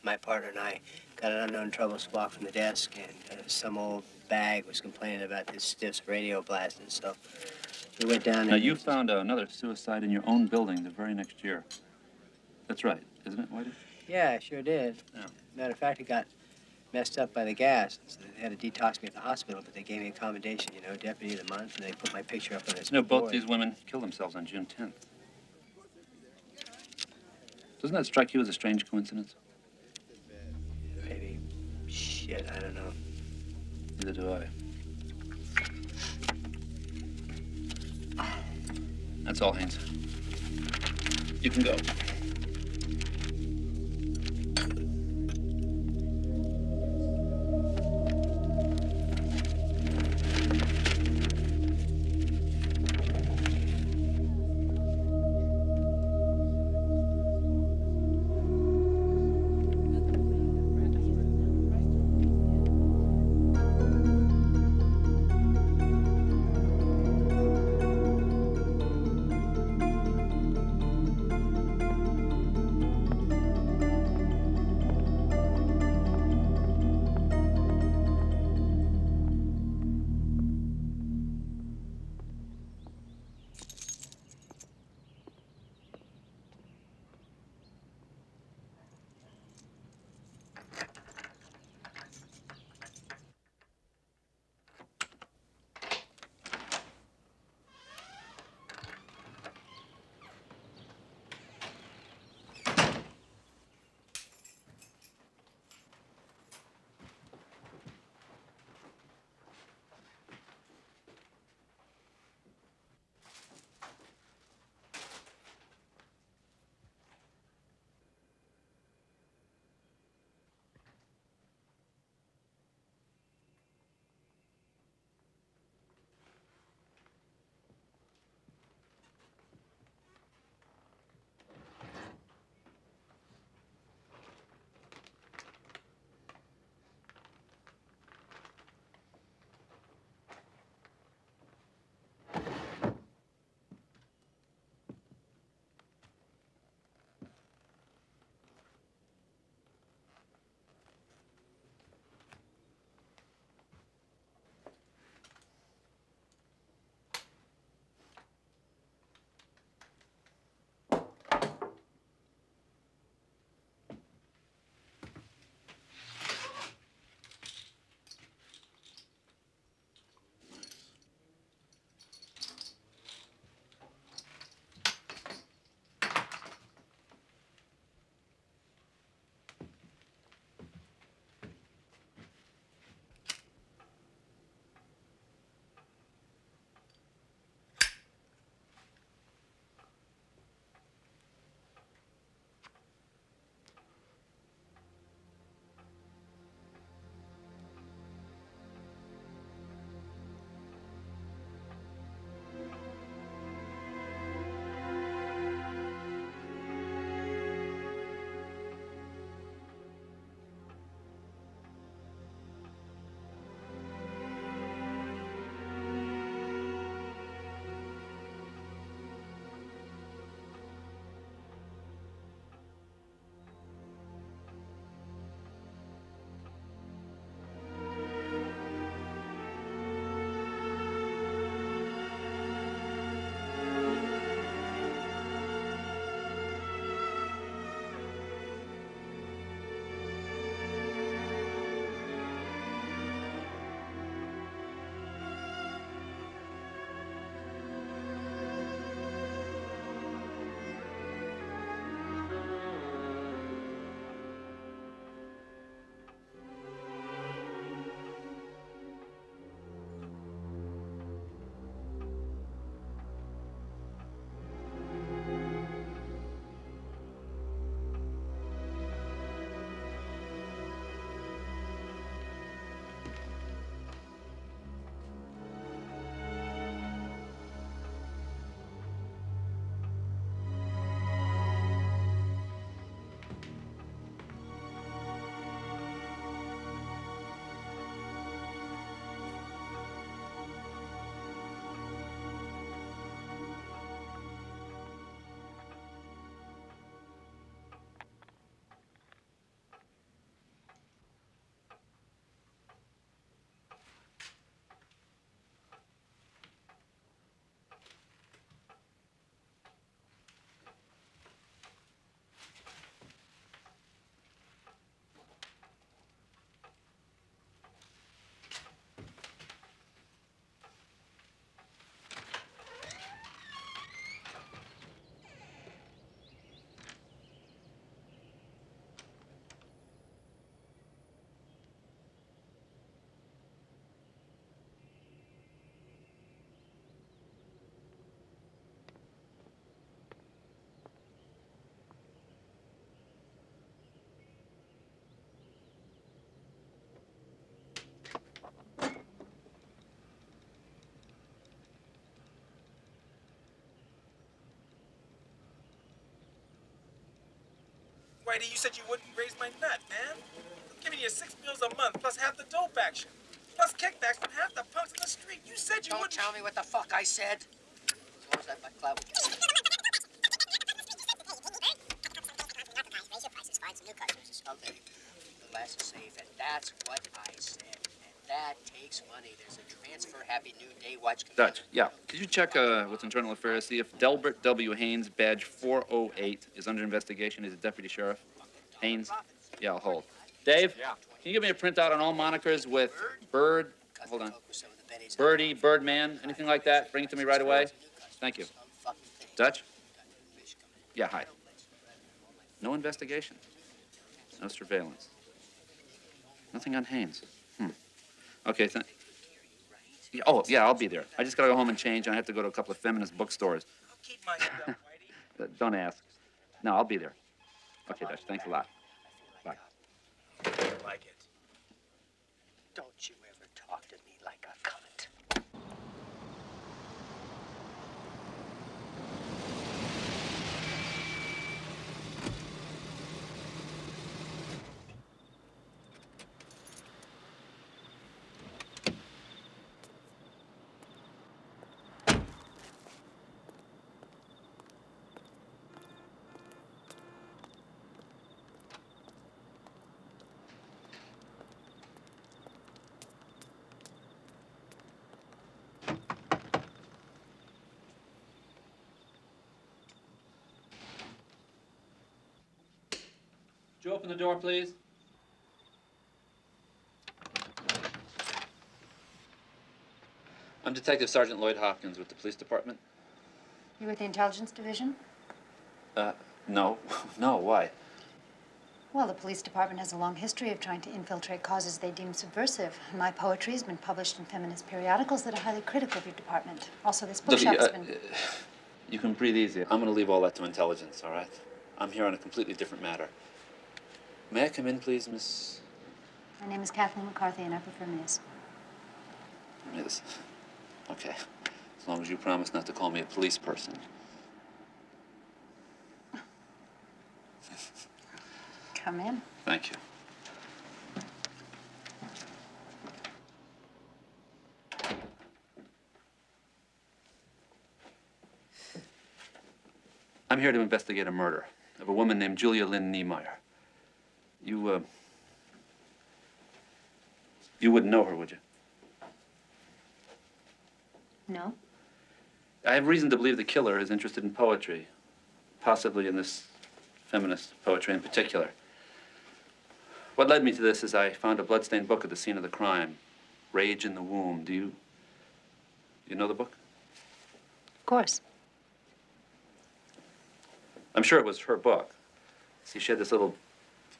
F: my partner and I got an unknown trouble squawk from the desk, and some old bag was complaining about this stiff's radio blasting, so we went down
E: Now,
F: and...
E: you found another suicide in your own building the very next year. That's right, isn't it, Whitey?
F: Yeah, I sure did.
E: Yeah.
F: Matter of fact, it got messed up by the gas, so they had to detox me at the hospital, but they gave me a commendation, you know, Deputy of the Month, and they put my picture up on this
E: You know, both
F: board.
E: these women killed themselves on June 10th. Doesn't that strike you as a strange coincidence?
F: Maybe. Shit, I don't know.
E: Neither do I. That's all, Haynes. You can go.
B: Whitey, you said you wouldn't raise my nut, man. I'm giving you 6 meals a month, plus half the dope action. Plus kickbacks from half the punks in the street. You said you wouldn't...
F: Don't tell me what the fuck I said. As long as I butt clout with you. Raise your prices, find some new customers. Okay. The glass is safe, and that's what I said. And that takes money. There's a transfer. Happy New Day. Watch.
E: Dutch, yeah. Could you check with Internal Affairs, see if Delbert W. Haynes, badge 408, is under investigation? He's a deputy sheriff. Haynes? Yeah, I'll hold. Dave? Yeah. Can you give me a printout on all monikers with Bird? Hold on. Birdie, Birdman, anything like that? Bring it to me right away. Thank you. Dutch? Yeah, hi. No investigation. No surveillance. Nothing on Haynes. Okay, yeah, oh, yeah, I'll be there. I just gotta go home and change, and I have to go to a couple of feminist bookstores.
B: I'll keep my stuff, Whitey.
E: Don't ask. No, I'll be there. Okay, Dutch, thanks a lot. Bye.
B: I like it.
F: Don't you ever talk to me like a cunt.
E: Would you open the door, please? I'm Detective Sergeant Lloyd Hopkins with the police department.
M: You with the intelligence division?
E: No. No, why?
M: Well, the police department has a long history of trying to infiltrate causes they deem subversive. My poetry has been published in feminist periodicals that are highly critical of your department. Also, this bookshop has been...
E: You can breathe easy. I'm going to leave all that to intelligence, all right? I'm here on a completely different matter. May I come in, please, Miss...
M: My name is Kathleen McCarthy, and I prefer Miss.
E: Miss. Okay. As long as you promise not to call me a police person.
M: Come in.
E: Thank you. I'm here to investigate a murder of a woman named Julia Lynn Niemeyer. You wouldn't know her, would you?
M: No?
E: I have reason to believe the killer is interested in poetry, possibly in this feminist poetry in particular. What led me to this is I found a bloodstained book at the scene of the crime, Rage in the Womb. Do you know the book?
M: Of course.
E: I'm sure it was her book. See, she had this little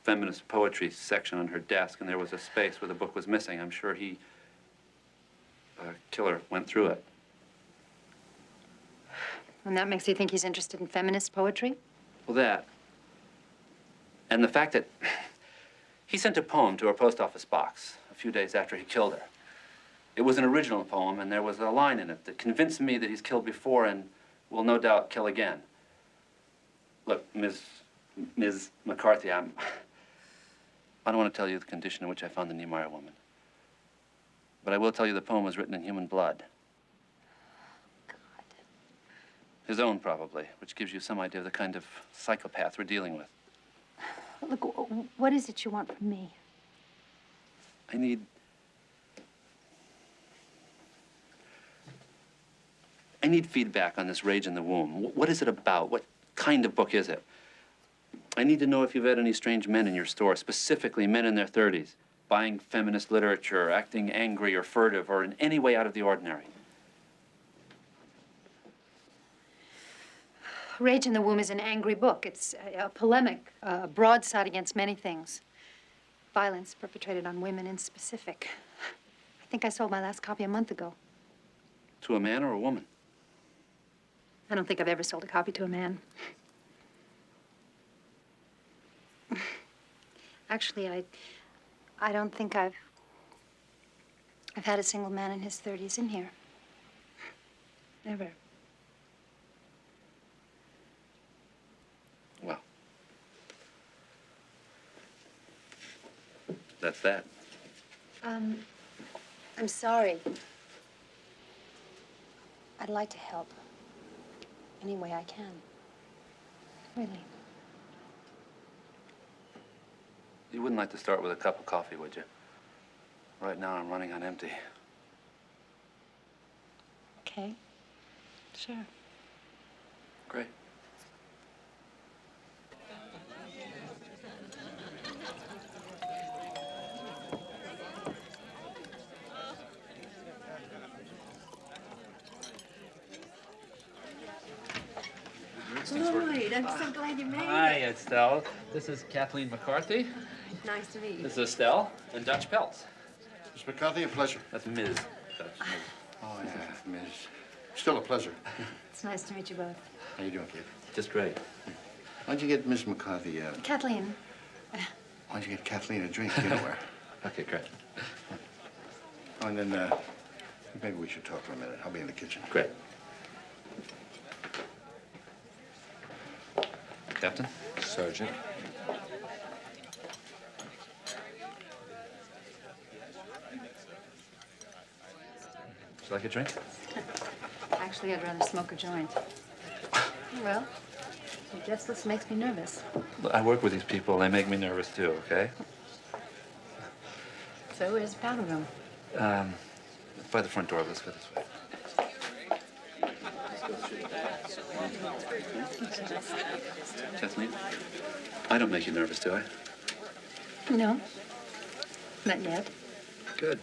E: feminist poetry section on her desk, and there was a space where the book was missing. I'm sure killer went through it.
M: And that makes you think he's interested in feminist poetry?
E: Well, that. And the fact that he sent a poem to her post office box a few days after he killed her. It was an original poem, and there was a line in it that convinced me that he's killed before and will no doubt kill again. Look, Ms. McCarthy, I don't want to tell you the condition in which I found the Niemeyer woman. But I will tell you the poem was written in human blood.
M: God.
E: His own, probably, which gives you some idea of the kind of psychopath we're dealing with.
M: Look, what is it you want from me?
E: I need feedback on this Rage in the Womb. What is it about? What kind of book is it? I need to know if you've had any strange men in your store, specifically men in their 30s, buying feminist literature, acting angry or furtive, or in any way out of the ordinary.
M: Rage in the Womb is an angry book. It's a polemic, a broadside against many things. Violence perpetrated on women in specific. I think I sold my last copy a month ago.
E: To a man or a woman?
M: I don't think I've ever sold a copy to a man. Actually, I don't think I've had a single man in his 30s in here. Never.
E: Well, That's that.
M: I'm sorry. I'd like to help. Any way I can. Really.
E: You wouldn't like to start with a cup of coffee, would you? Right now, I'm running on empty.
M: Okay. Sure.
E: Great.
N: Lloyd, I'm so glad you made
E: Hi,
N: it.
E: Estelle. This is Kathleen McCarthy.
N: Nice to meet you.
E: This is Estelle and Dutch Peltz.
I: Miss McCarthy, a pleasure.
E: That's Ms. Dutch.
I: Oh, yeah, Miss. Still a pleasure.
N: It's nice to meet you both.
I: How you doing, kid?
E: Just great.
I: Why don't you get Miss McCarthy,
N: Kathleen.
I: why don't you get Kathleen a drink? You know her.
E: Okay, great.
I: Oh, and then, maybe we should talk for a minute. I'll be in the kitchen.
E: Great. Captain?
P: Sergeant.
E: Would you like a drink?
N: Actually, I'd rather smoke a joint. Well, I guess this makes me nervous.
E: Look, I work with these people. They make me nervous, too, okay?
N: So where's the powder room?
E: By the front door. Let's go this way. Kathleen, I don't make you nervous, do I?
N: No. Not yet.
E: Good.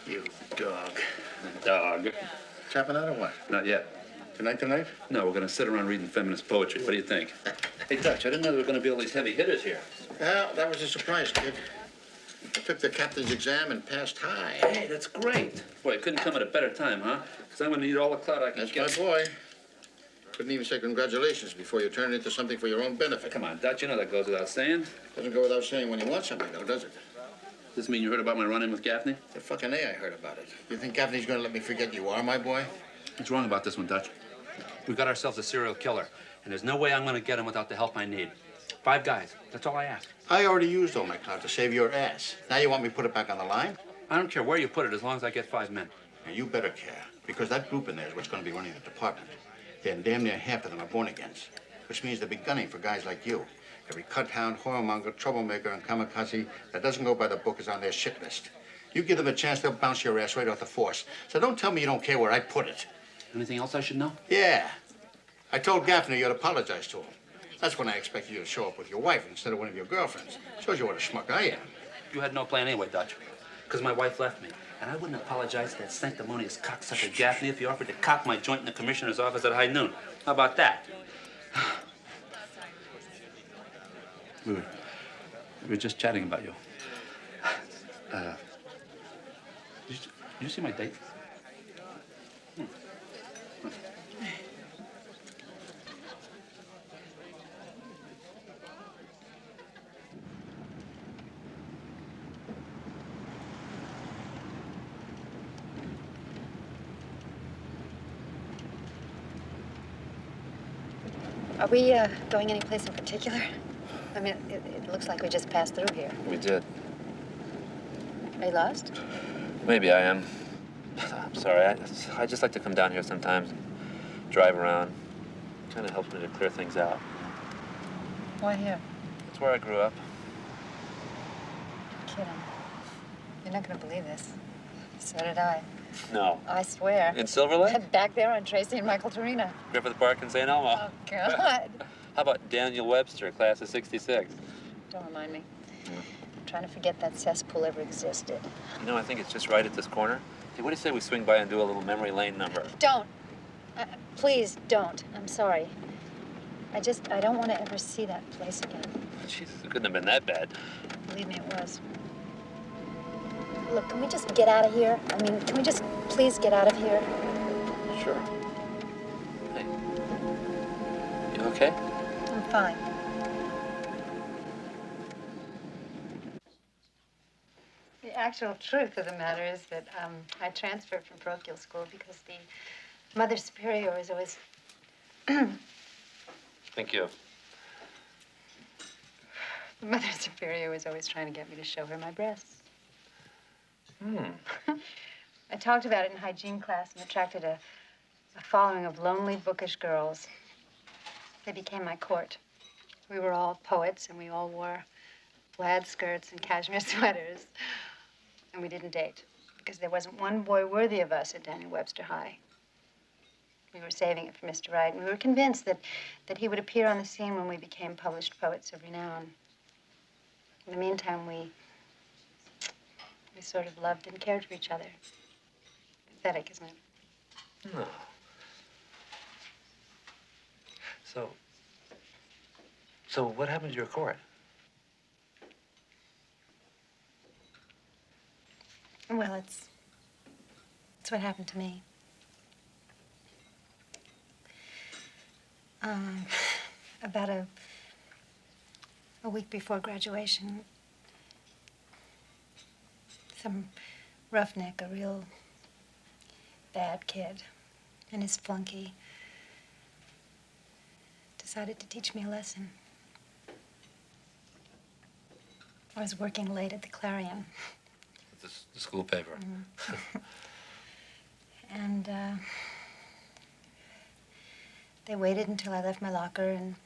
I: You dog.
E: Dog.
I: Chopping out or what?
E: Not yet.
I: Tonight?
E: No, we're going to sit around reading feminist poetry. What do you think? Hey, Dutch, I didn't know there were going to be all these heavy hitters here.
I: Well, that was a surprise, kid. I took the captain's exam and passed high.
E: Hey, that's great. Boy, it couldn't come at a better time, huh? Because I'm going to need all the clout I can
I: That's
E: get.
I: my boy. Couldn't even say congratulations before you turn it into something for your own benefit.
E: Come on, Dutch, you know that goes without saying.
I: Doesn't go without saying when you want something, though, does it?
E: Does this mean you heard about my run-in with Gaffney?
I: The fucking A, I heard about it. You think Gaffney's gonna let me forget you are my boy?
E: What's wrong about this one, Dutch? We've got ourselves a serial killer, and there's no way I'm going to get him without the help I need. 5 guys. That's all I ask.
I: I already used all my clout to save your ass. Now you want me to put it back on the line?
E: I don't care where you put it as long as I get 5 men.
I: Now, you better care, because that group in there is what's going to be running the department. And damn near half of them are born-agains, which means they'll be gunning for guys like you. Every cut-hound, whoremonger, troublemaker, and kamikaze that doesn't go by the book is on their shit list. You give them a chance, they'll bounce your ass right off the force. So don't tell me you don't care where I put it.
E: Anything else I should know?
I: Yeah. I told Gaffney you'd apologize to him. That's when I expected you to show up with your wife instead of one of your girlfriends. Shows you what a schmuck I am.
E: You had no plan anyway, Dutch. Because my wife left me. And I wouldn't apologize to that sanctimonious cocksucker Gaffney if he offered to cock my joint in the commissioner's office at high noon. How about that? We were just chatting about you. Did you see my date?
N: Are we going anyplace in particular? I mean, it looks like we just passed through here.
E: We did.
N: Are you lost?
E: Maybe I am. I'm sorry. I just like to come down here sometimes, drive around. Kind of helps me to clear things out.
N: Why here?
E: It's where I grew up.
N: Kidding. You're not going to believe this. So did I.
E: No.
N: I swear.
E: In Silver Lake?
N: Back there on Tracy and Michael Torina.
E: Griffith Park in St. Elmo.
N: Oh, God.
E: How about Daniel Webster, class of '66?
N: Don't remind me. I'm trying to forget that cesspool ever existed.
E: You know, I think it's just right at this corner. Hey, what do you say we swing by and do a little memory lane number?
N: Don't. Please don't. I'm sorry. I don't want to ever see that place again.
E: Jesus, it couldn't have been that bad.
N: Believe me, it was. Look, can we just get out of here? I mean, can we just please get out of here?
E: Sure. Hey. You okay?
N: I'm fine. The actual truth of the matter is that I transferred from parochial school because the Mother Superior was always...
E: Thank you.
N: Mother Superior was always trying to get me to show her my breasts. I talked about it in hygiene class and attracted a following of lonely, bookish girls. They became my court. We were all poets, and we all wore plaid skirts and cashmere sweaters. And we didn't date, because there wasn't one boy worthy of us at Daniel Webster High. We were saving it for Mr. Wright, and we were convinced that he would appear on the scene when we became published poets of renown. In the meantime, we sort of loved and cared for each other. Pathetic, isn't it?
Q: No. So what happened to your court?
N: Well, it's what happened to me. About a week before graduation, some roughneck, a real bad kid, and his flunky decided to teach me a lesson. I was working late at the Clarion.
Q: The school paper.
N: And they waited until I left my locker, and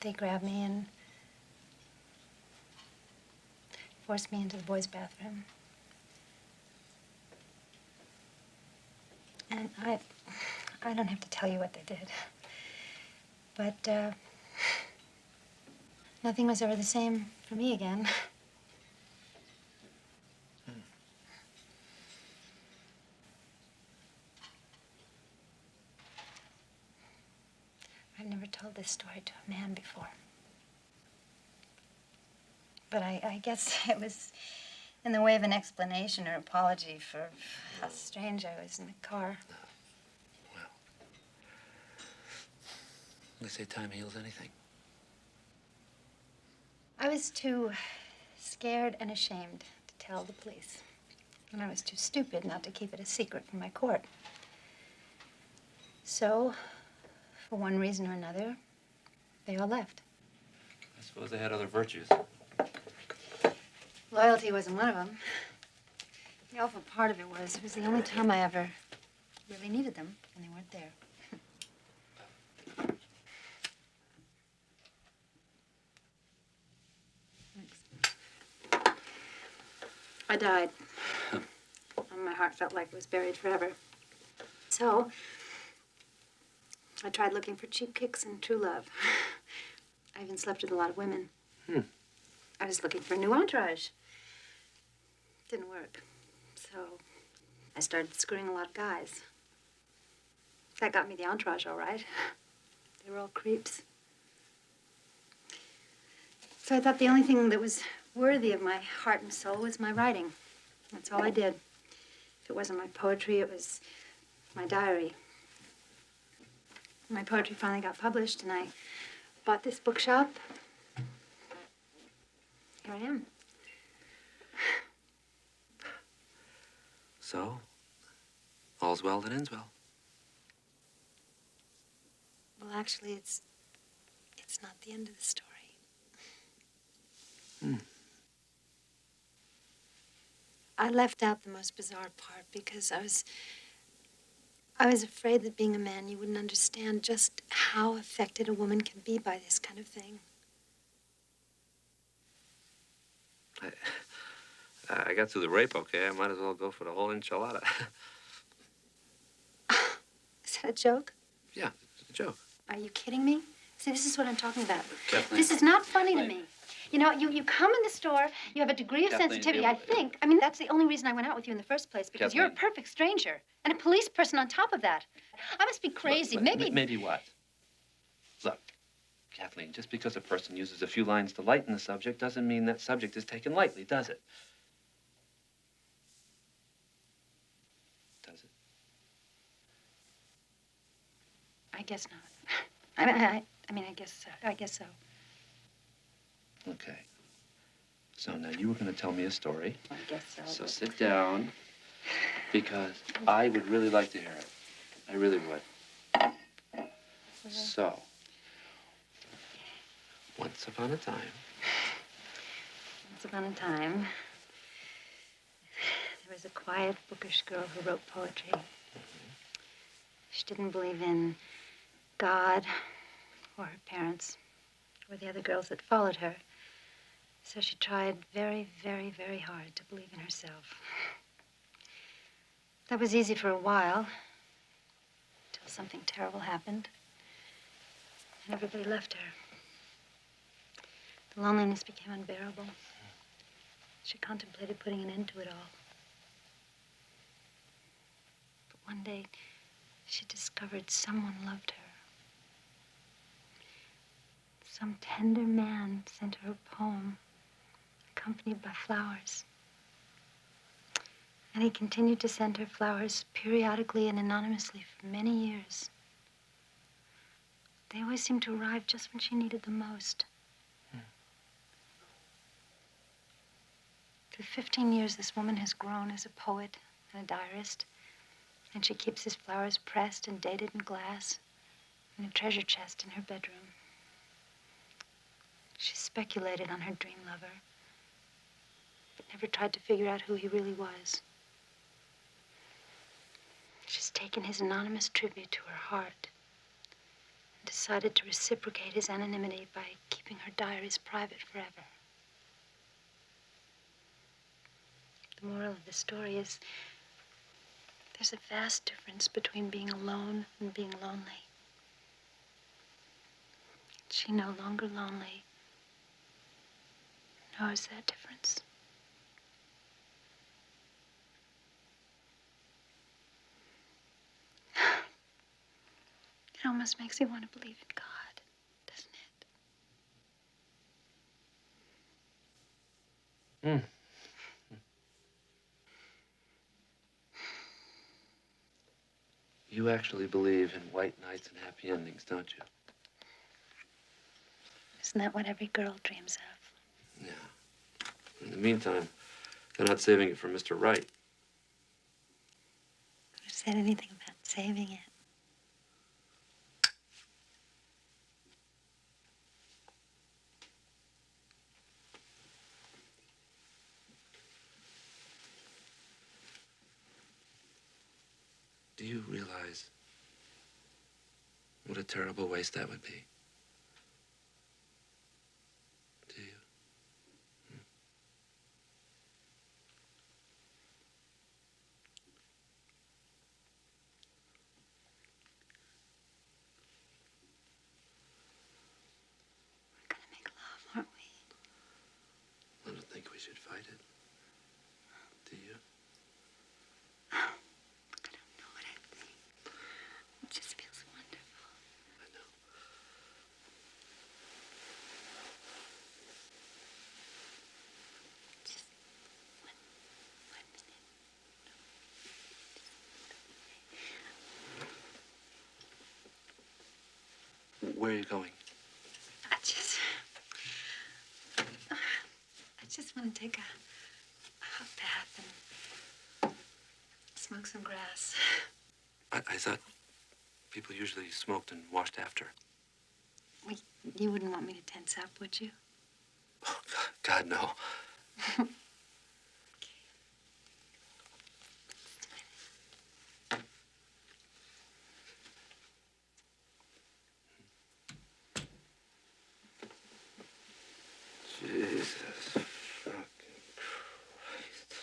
N: they grabbed me and forced me into the boys' bathroom. And I don't have to tell you what they did. But nothing was ever the same for me again. I've never told this story to a man before. But I guess it was in the way of an explanation or apology for how strange I was in the car.
Q: They say time heals anything.
N: I was too scared and ashamed to tell the police. And I was too stupid not to keep it a secret from my court. So, for one reason or another, they all left.
E: I suppose they had other virtues.
N: Loyalty wasn't one of them. The awful part of it was the only time I ever really needed them, and they weren't there. I died. And my heart felt like it was buried forever. So, I tried looking for cheap kicks and true love. I even slept with a lot of women. I was looking for a new entourage. Didn't work. So, I started screwing a lot of guys. That got me the entourage, all right. They were all creeps. So I thought the only thing that was worthy of my heart and soul was my writing. That's all I did. If it wasn't my poetry, it was my diary. My poetry finally got published, and I bought this bookshop. Here I am.
Q: So, all's well that ends well.
N: Well, actually, it's not the end of the story. I left out the most bizarre part because I was afraid that being a man, you wouldn't understand just how affected a woman can be by this kind of thing.
Q: I got through the rape okay. I might as well go for the whole enchilada.
N: Is that a joke?
Q: Yeah, it's a joke.
N: Are you kidding me? See, this is what I'm talking about.
Q: Kathleen.
N: This is not funny to me. You know, you come in the store, you have a degree of
E: Kathleen,
N: sensitivity, I think. I mean, that's the only reason I went out with you in the first place, because you're a
E: Kathleen.
N: perfect stranger. And a police person on top of that. I must be crazy.
E: Look,
N: Maybe...
E: Maybe what? Look, Kathleen, just because a person uses a few lines to lighten the subject doesn't mean that subject is taken lightly, does it? Does it?
N: I guess not. I mean, I guess so. I guess so.
E: Okay. So now you were going to tell me a story.
N: I guess so.
E: So sit down, because I would really like to hear it. I really would. So,
Q: Once upon a time.
N: Once upon a time, there was a quiet, bookish girl who wrote poetry. She didn't believe in God or her parents or the other girls that followed her. So she tried very, very, very hard to believe in herself. That was easy for a while, until something terrible happened, and everybody left her. The loneliness became unbearable. She contemplated putting an end to it all. But one day, she discovered someone loved her. Some tender man sent her a poem, accompanied by flowers. And he continued to send her flowers periodically and anonymously for many years. They always seemed to arrive just when she needed them most. For 15 years, this woman has grown as a poet and a diarist, and she keeps his flowers pressed and dated in glass in a treasure chest in her bedroom. She speculated on her dream lover, but never tried to figure out who he really was. She's taken his anonymous tribute to her heart and decided to reciprocate his anonymity by keeping her diaries private forever. The moral of the story is there's a vast difference between being alone and being lonely. She no longer lonely knows that difference. It almost makes me want to believe in God, doesn't it?
Q: You actually believe in white knights and happy endings, don't you?
N: Isn't that what every girl dreams of?
Q: Yeah. In the meantime, they're not saving it for Mr. Right.
N: Who said anything about saving it?
Q: Do you realize what a terrible waste that would be? Do you?
N: We're gonna make love, aren't we?
Q: I don't think we should fight it. Do you?
N: I don't know what I think. It just feels wonderful.
Q: I know.
N: Just one minute.
Q: Where are you going?
N: I just want to take a hot bath and smoke some grass.
Q: I thought people usually smoked and washed after.
N: You wouldn't want me to tense up, would you?
Q: Oh, God, no. Jesus fucking Christ.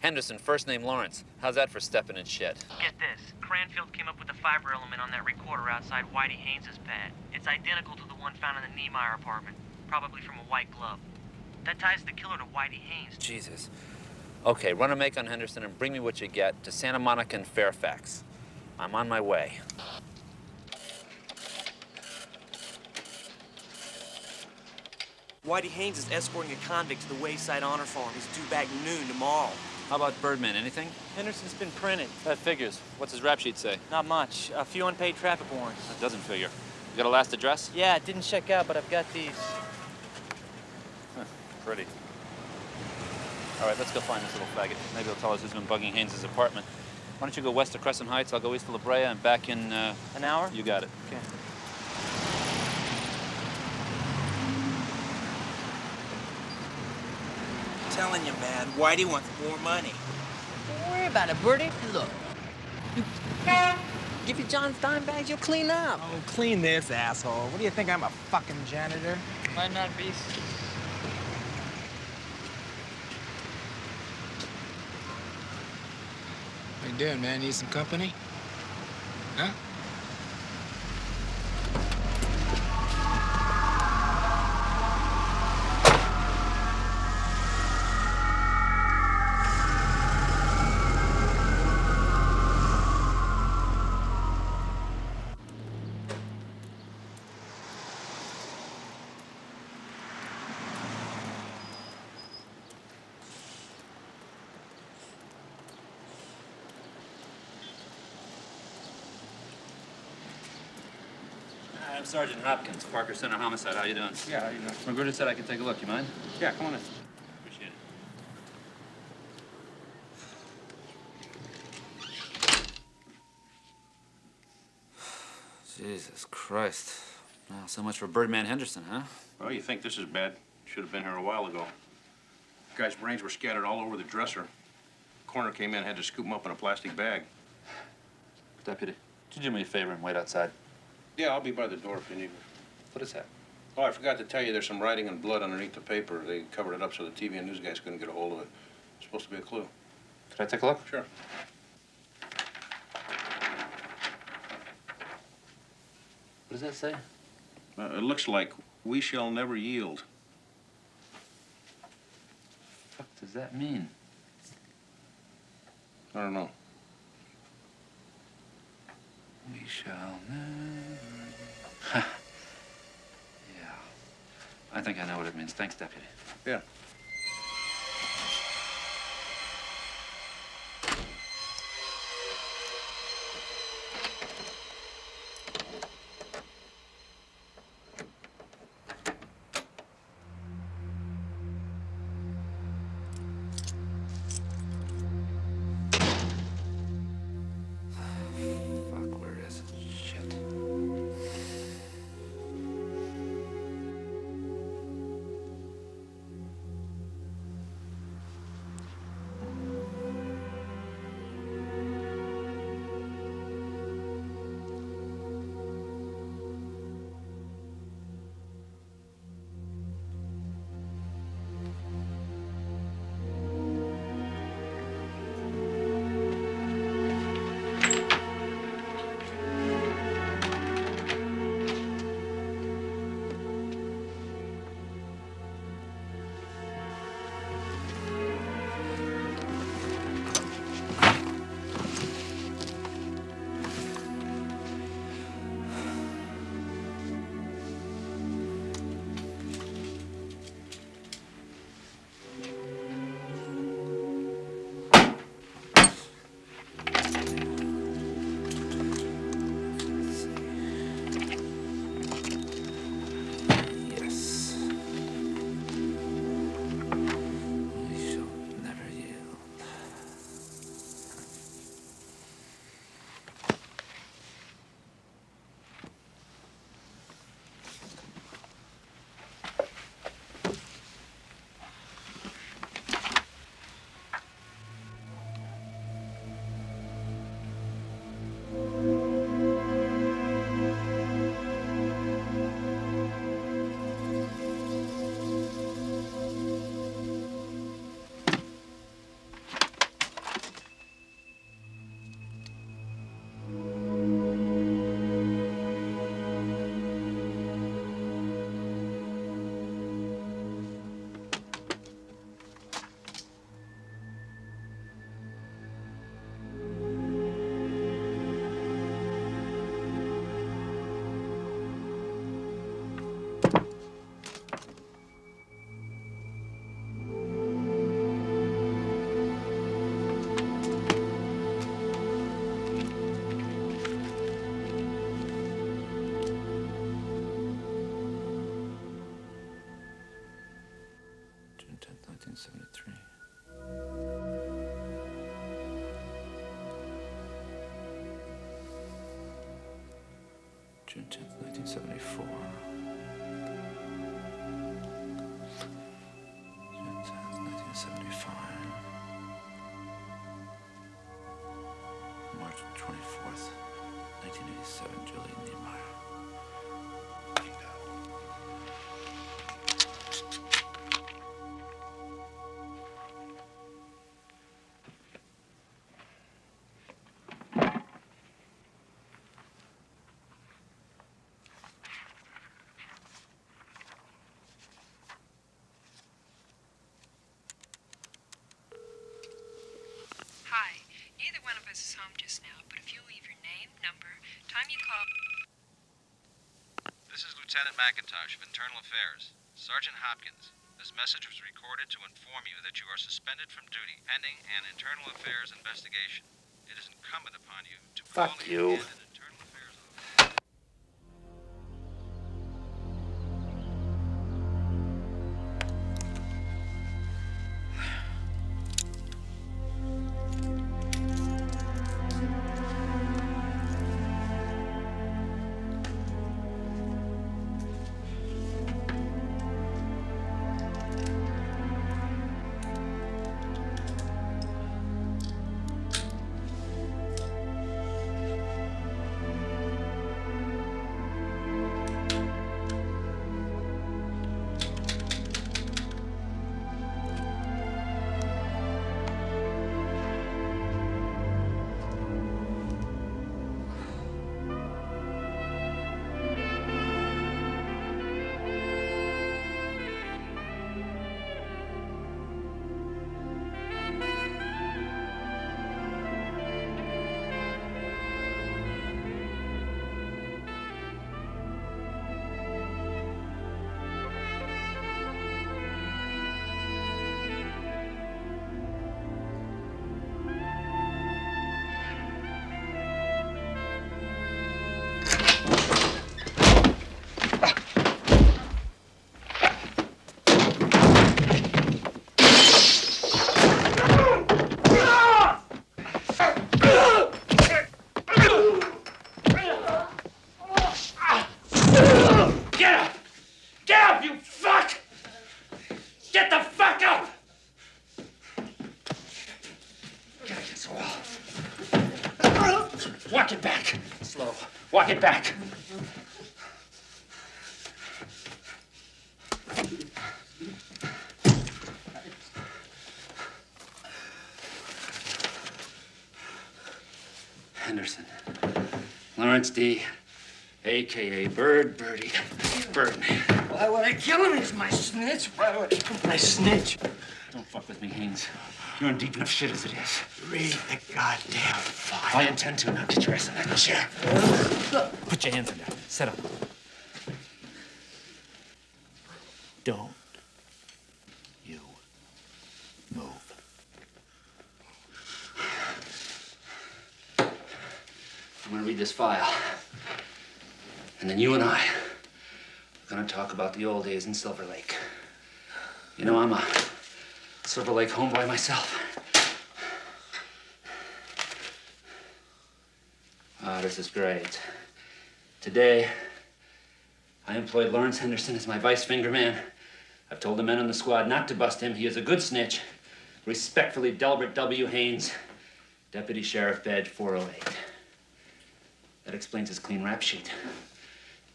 E: Henderson, first name Lawrence. How's that for stepping in shit?
R: Get this. Cranfield came up with the fiber element on that recorder outside Whitey Haynes' pad. It's identical to the one found in the Niemeyer apartment, probably from a white glove. That ties the killer to Whitey Haynes.
E: Jesus. Okay, run a make on Henderson and bring me what you get to Santa Monica and Fairfax. I'm on my way.
R: Whitey Haynes is escorting a convict to the Wayside Honor Farm. He's due back noon tomorrow.
E: How about Birdman, anything?
R: Henderson's been printed.
E: That figures. What's his rap sheet say?
R: Not much. A few unpaid traffic warrants.
E: That doesn't figure. You got a last address?
R: Yeah, it didn't check out, but I've got these.
E: Huh, pretty. All right, let's go find this little faggot. Maybe he'll tell us who's been bugging Haynes' apartment. Why don't you go west of Crescent Heights? I'll go east of La Brea and back in,
R: An hour?
E: You got it.
R: Okay. Telling you, man, Whitey wants more money.
S: Don't worry about it, Bertie. Look. Give you John's dime bags, you'll clean up.
T: Oh, clean this, asshole. What do you think, I'm a fucking janitor?
S: Might not be.
T: How you doing, man? Need some company? Huh?
E: I'm Sergeant Hopkins, Parker Center Homicide. How you doing?
T: Yeah, how you doing?
E: Magruder said I could take a look. You mind?
T: Yeah, come on in.
E: Appreciate it. Jesus Christ. Well, so much for Birdman Henderson, huh?
U: Well, you think this is bad? Should have been here a while ago. The guy's brains were scattered all over the dresser. Coroner came in, had to scoop him up in a plastic bag.
E: Deputy, could you do me a favor and wait outside?
U: Yeah, I'll be by the door if you need me.
E: What is that?
U: Oh, I forgot to tell you, there's some writing and blood underneath the paper. They covered it up so the TV and news guys couldn't get a hold of it. It's supposed to be a clue.
E: Could I take a look?
U: Sure.
E: What does that say?
U: It looks like we shall never yield.
E: What does that mean?
U: I don't know.
E: We shall never... Yeah. I think I know what it means. Thanks, Deputy.
U: Yeah.
E: Fuck, where is it? Shit. June 10th, 1974. June 10th, 1975. March 24th, 1987, Julie Niemeyer.
A: Hi. Neither one of us is home just now, but if you'll leave your name, number, time you called.
G: This is Lieutenant McIntosh of Internal Affairs. Sergeant Hopkins, this message was recorded to inform you that you are suspended from duty pending an Internal Affairs investigation. It is incumbent upon you to call
E: Fuck you.
G: an Internal Affairs officer.
E: Get up! Get up, you fuck! Get the fuck up! Get against the wall. Walk it back. Slow. Walk it back. Henderson. Lawrence D. A.K.A. Bird Birdie. Bird.
C: Why would I kill him? He's my snitch. Why would I kill my snitch?
E: Don't fuck with me, Haynes. You're in deep enough shit as it is.
C: Read the goddamn file.
E: I intend to. Now get your ass in that chair. Put your hands in there. Sit up. Don't you move. I'm gonna read this file. And then you and I are gonna talk about the old days in Silver Lake. You know, I'm a Silver Lake homeboy myself. Ah, this is great. Today, I employed Lawrence Henderson as my vice finger man. I've told the men on the squad not to bust him. He is a good snitch. Respectfully, Delbert W. Haynes, Deputy Sheriff Badge 408. That explains his clean rap sheet.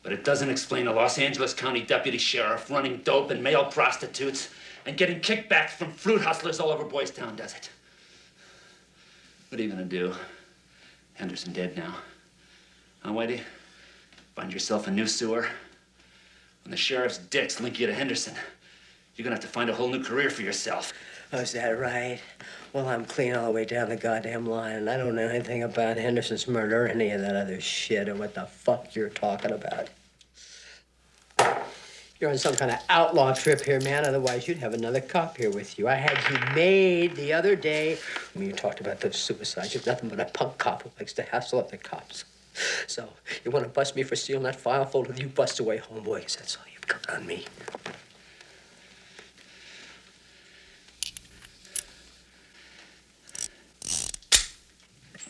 E: But it doesn't explain a Los Angeles County Deputy Sheriff running dope and male prostitutes and getting kickbacks from fruit hustlers all over Boys Town, does it? What are you gonna do? Henderson dead now. Huh, Whitey? Find yourself a new sewer? When the sheriff's dicks link you to Henderson, you're gonna have to find a whole new career for yourself.
F: Oh, is that right? Well, I'm clean all the way down the goddamn line, and I don't know anything about Henderson's murder or any of that other shit or what the fuck you're talking about. You're on some kind of outlaw trip here, man. Otherwise, you'd have another cop here with you. I had you made the other day when you talked about those suicides. You're nothing but a punk cop who likes to hassle other cops. So, you want to bust me for stealing that file folder? You bust away, homeboy, 'cause that's all you've got on me.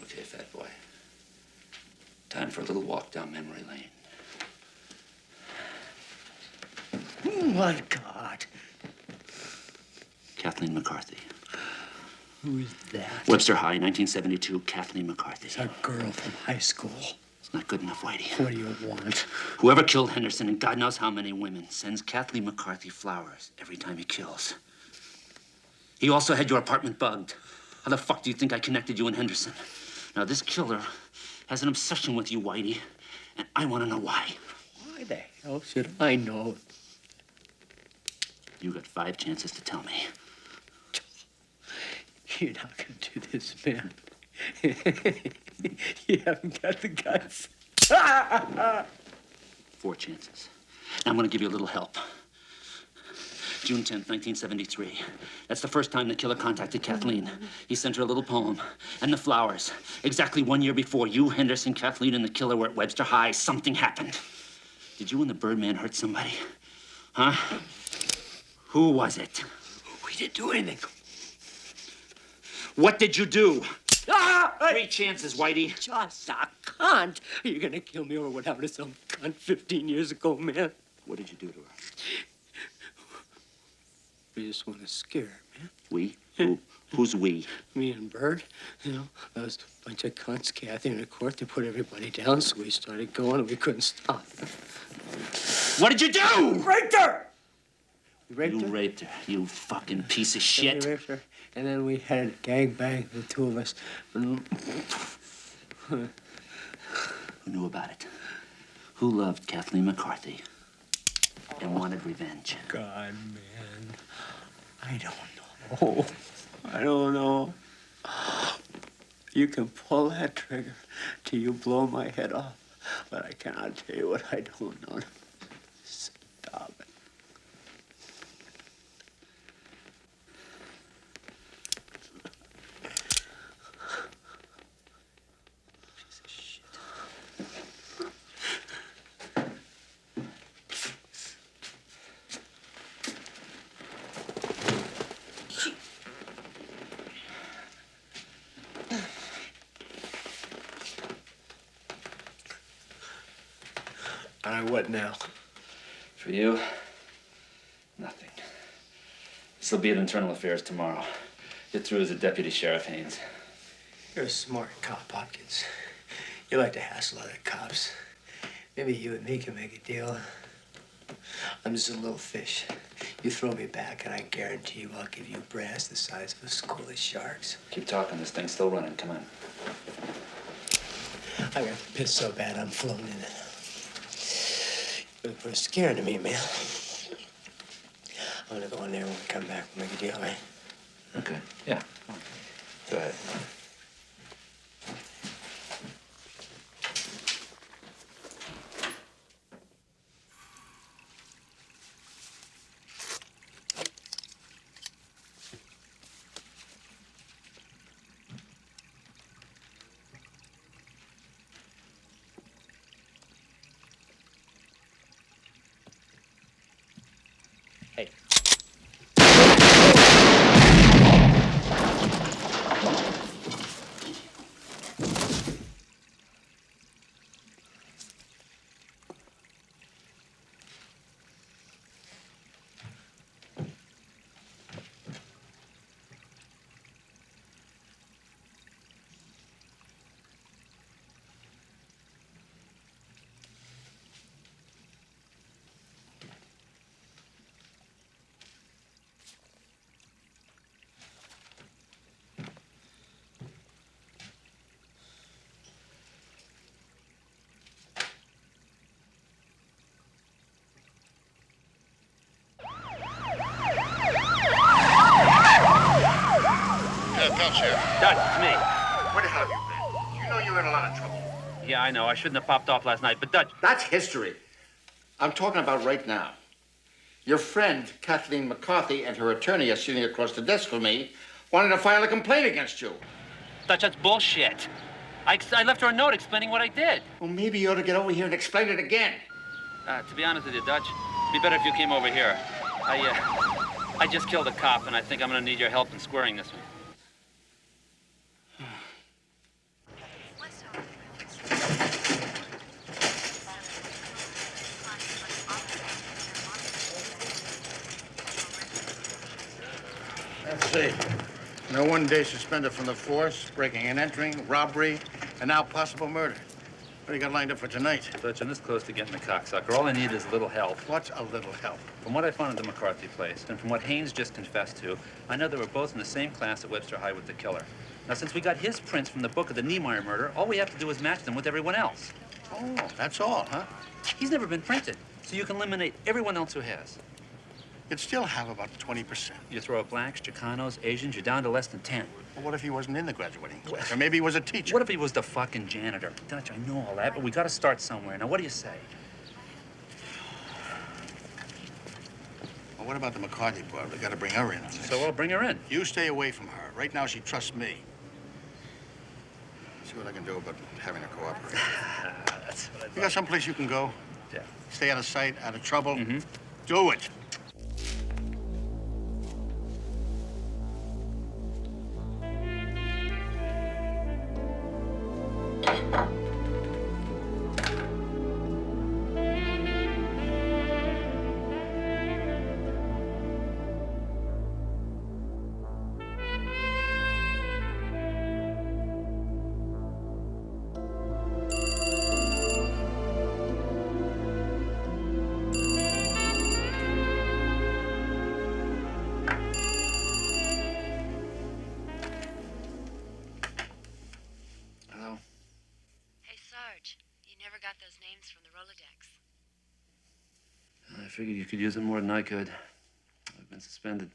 E: Okay, fat boy. Time for a little walk down memory lane.
F: want God.
J: Kathleen McCarthy.
F: Who is that?
J: Webster High, 1972, Kathleen McCarthy.
F: It's a girl from high school.
J: It's not good enough, Whitey.
F: What do you want?
J: Whoever killed Henderson, and God knows how many women, sends Kathleen McCarthy flowers every time he kills. He also had your apartment bugged. How the fuck do you think I connected you and Henderson? Now, this killer has an obsession with you, Whitey, and I want to know why.
F: Why the hell should I know?
J: You got 5 chances to tell me.
F: You're not gonna do this, man. You haven't got the guts.
J: 4 chances. Now, I'm going to give you a little help. June 10th, 1973. That's the first time the killer contacted Kathleen. He sent her a little poem and the flowers. Exactly 1 year before you, Henderson, Kathleen, and the killer were at Webster High, something happened. Did you and the Birdman hurt somebody? Huh? Who was it?
F: We didn't do anything.
J: What did you do? 3 chances, Whitey.
F: Just a cunt. Are you gonna kill me over what happened to some cunt 15 years ago, man?
J: What did you do to her?
F: We just want to scare her, man.
J: We? Who's we?
F: Me and Bird. You know, that was a bunch of cunts. Kathy in the court, they put everybody down, so we started going and we couldn't stop.
J: What did you do?
F: Raped her! We raped her?
J: Raped her, you fucking piece of shit.
F: We raped her. And then we had a gangbang, the two of us.
J: Who knew about it? Who loved Kathleen McCarthy and wanted revenge?
F: God, man. I don't know. I don't know. You can pull that trigger till you blow my head off, but I cannot tell you what I don't know. Stop it. All right, what now?
J: For you, nothing. This'll be at Internal Affairs tomorrow. Get through as a deputy sheriff, Haynes.
F: You're a smart cop, Hopkins. You like to hassle other cops. Maybe you and me can make a deal. I'm just a little fish. You throw me back, and I guarantee you I'll give you brass the size of a school of sharks.
J: Keep talking. This thing's still running. Come on.
F: I got pissed so bad I'm floating in it. You're scared of me, man. I'm gonna go in there when we come back. We'll make a deal, right?
J: Okay. Yeah. Go ahead. Dutch, it's me.
I: Where the hell have you been? You know you're in a lot of trouble.
J: Yeah, I know. I shouldn't have popped off last night, but Dutch...
I: That's history. I'm talking about right now. Your friend, Kathleen McCarthy, and her attorney are sitting across the desk from me, wanting to file a complaint against you.
J: Dutch, that's bullshit. I left her a note explaining what I did.
I: Well, maybe you ought to get over here and explain it again.
J: To be honest with you, Dutch, it'd be better if you came over here. I just killed a cop, and I think I'm gonna need your help in squaring this one.
I: 1 day suspended from the force, breaking and entering, robbery, and now possible murder. What do you got lined up for tonight?
E: Dutch, I'm this close to getting the cocksucker. All I need is a little help.
I: What's a little help?
E: From what I found at the McCarthy place, and from what Haynes just confessed to, I know they were both in the same class at Webster High with the killer. Now, since we got his prints from the book of the Niemeyer murder, all we have to do is match them with everyone else.
I: Oh, that's all, huh?
E: He's never been printed, so you can eliminate everyone else who has.
I: You'd still have about 20%.
E: You throw out blacks, Chicanos, Asians, you're down to less than 10.
I: Well, what if he wasn't in the graduating class? Or maybe he was a teacher?
E: What if he was the fucking janitor? Dutch, I know all that, but we gotta start somewhere. Now, what do you say?
I: Well, what about the McCarthy part? We gotta bring her in on this.
E: So I'll bring her in.
I: You stay away from her. Right now, she trusts me. See what I can do about having her cooperate.
E: That's what I thought.
I: You got someplace you can go?
E: Yeah.
I: Stay out of sight, out of trouble?
E: Mm-hmm.
I: Do it.
E: I figured you could use it more than I could. I've been suspended.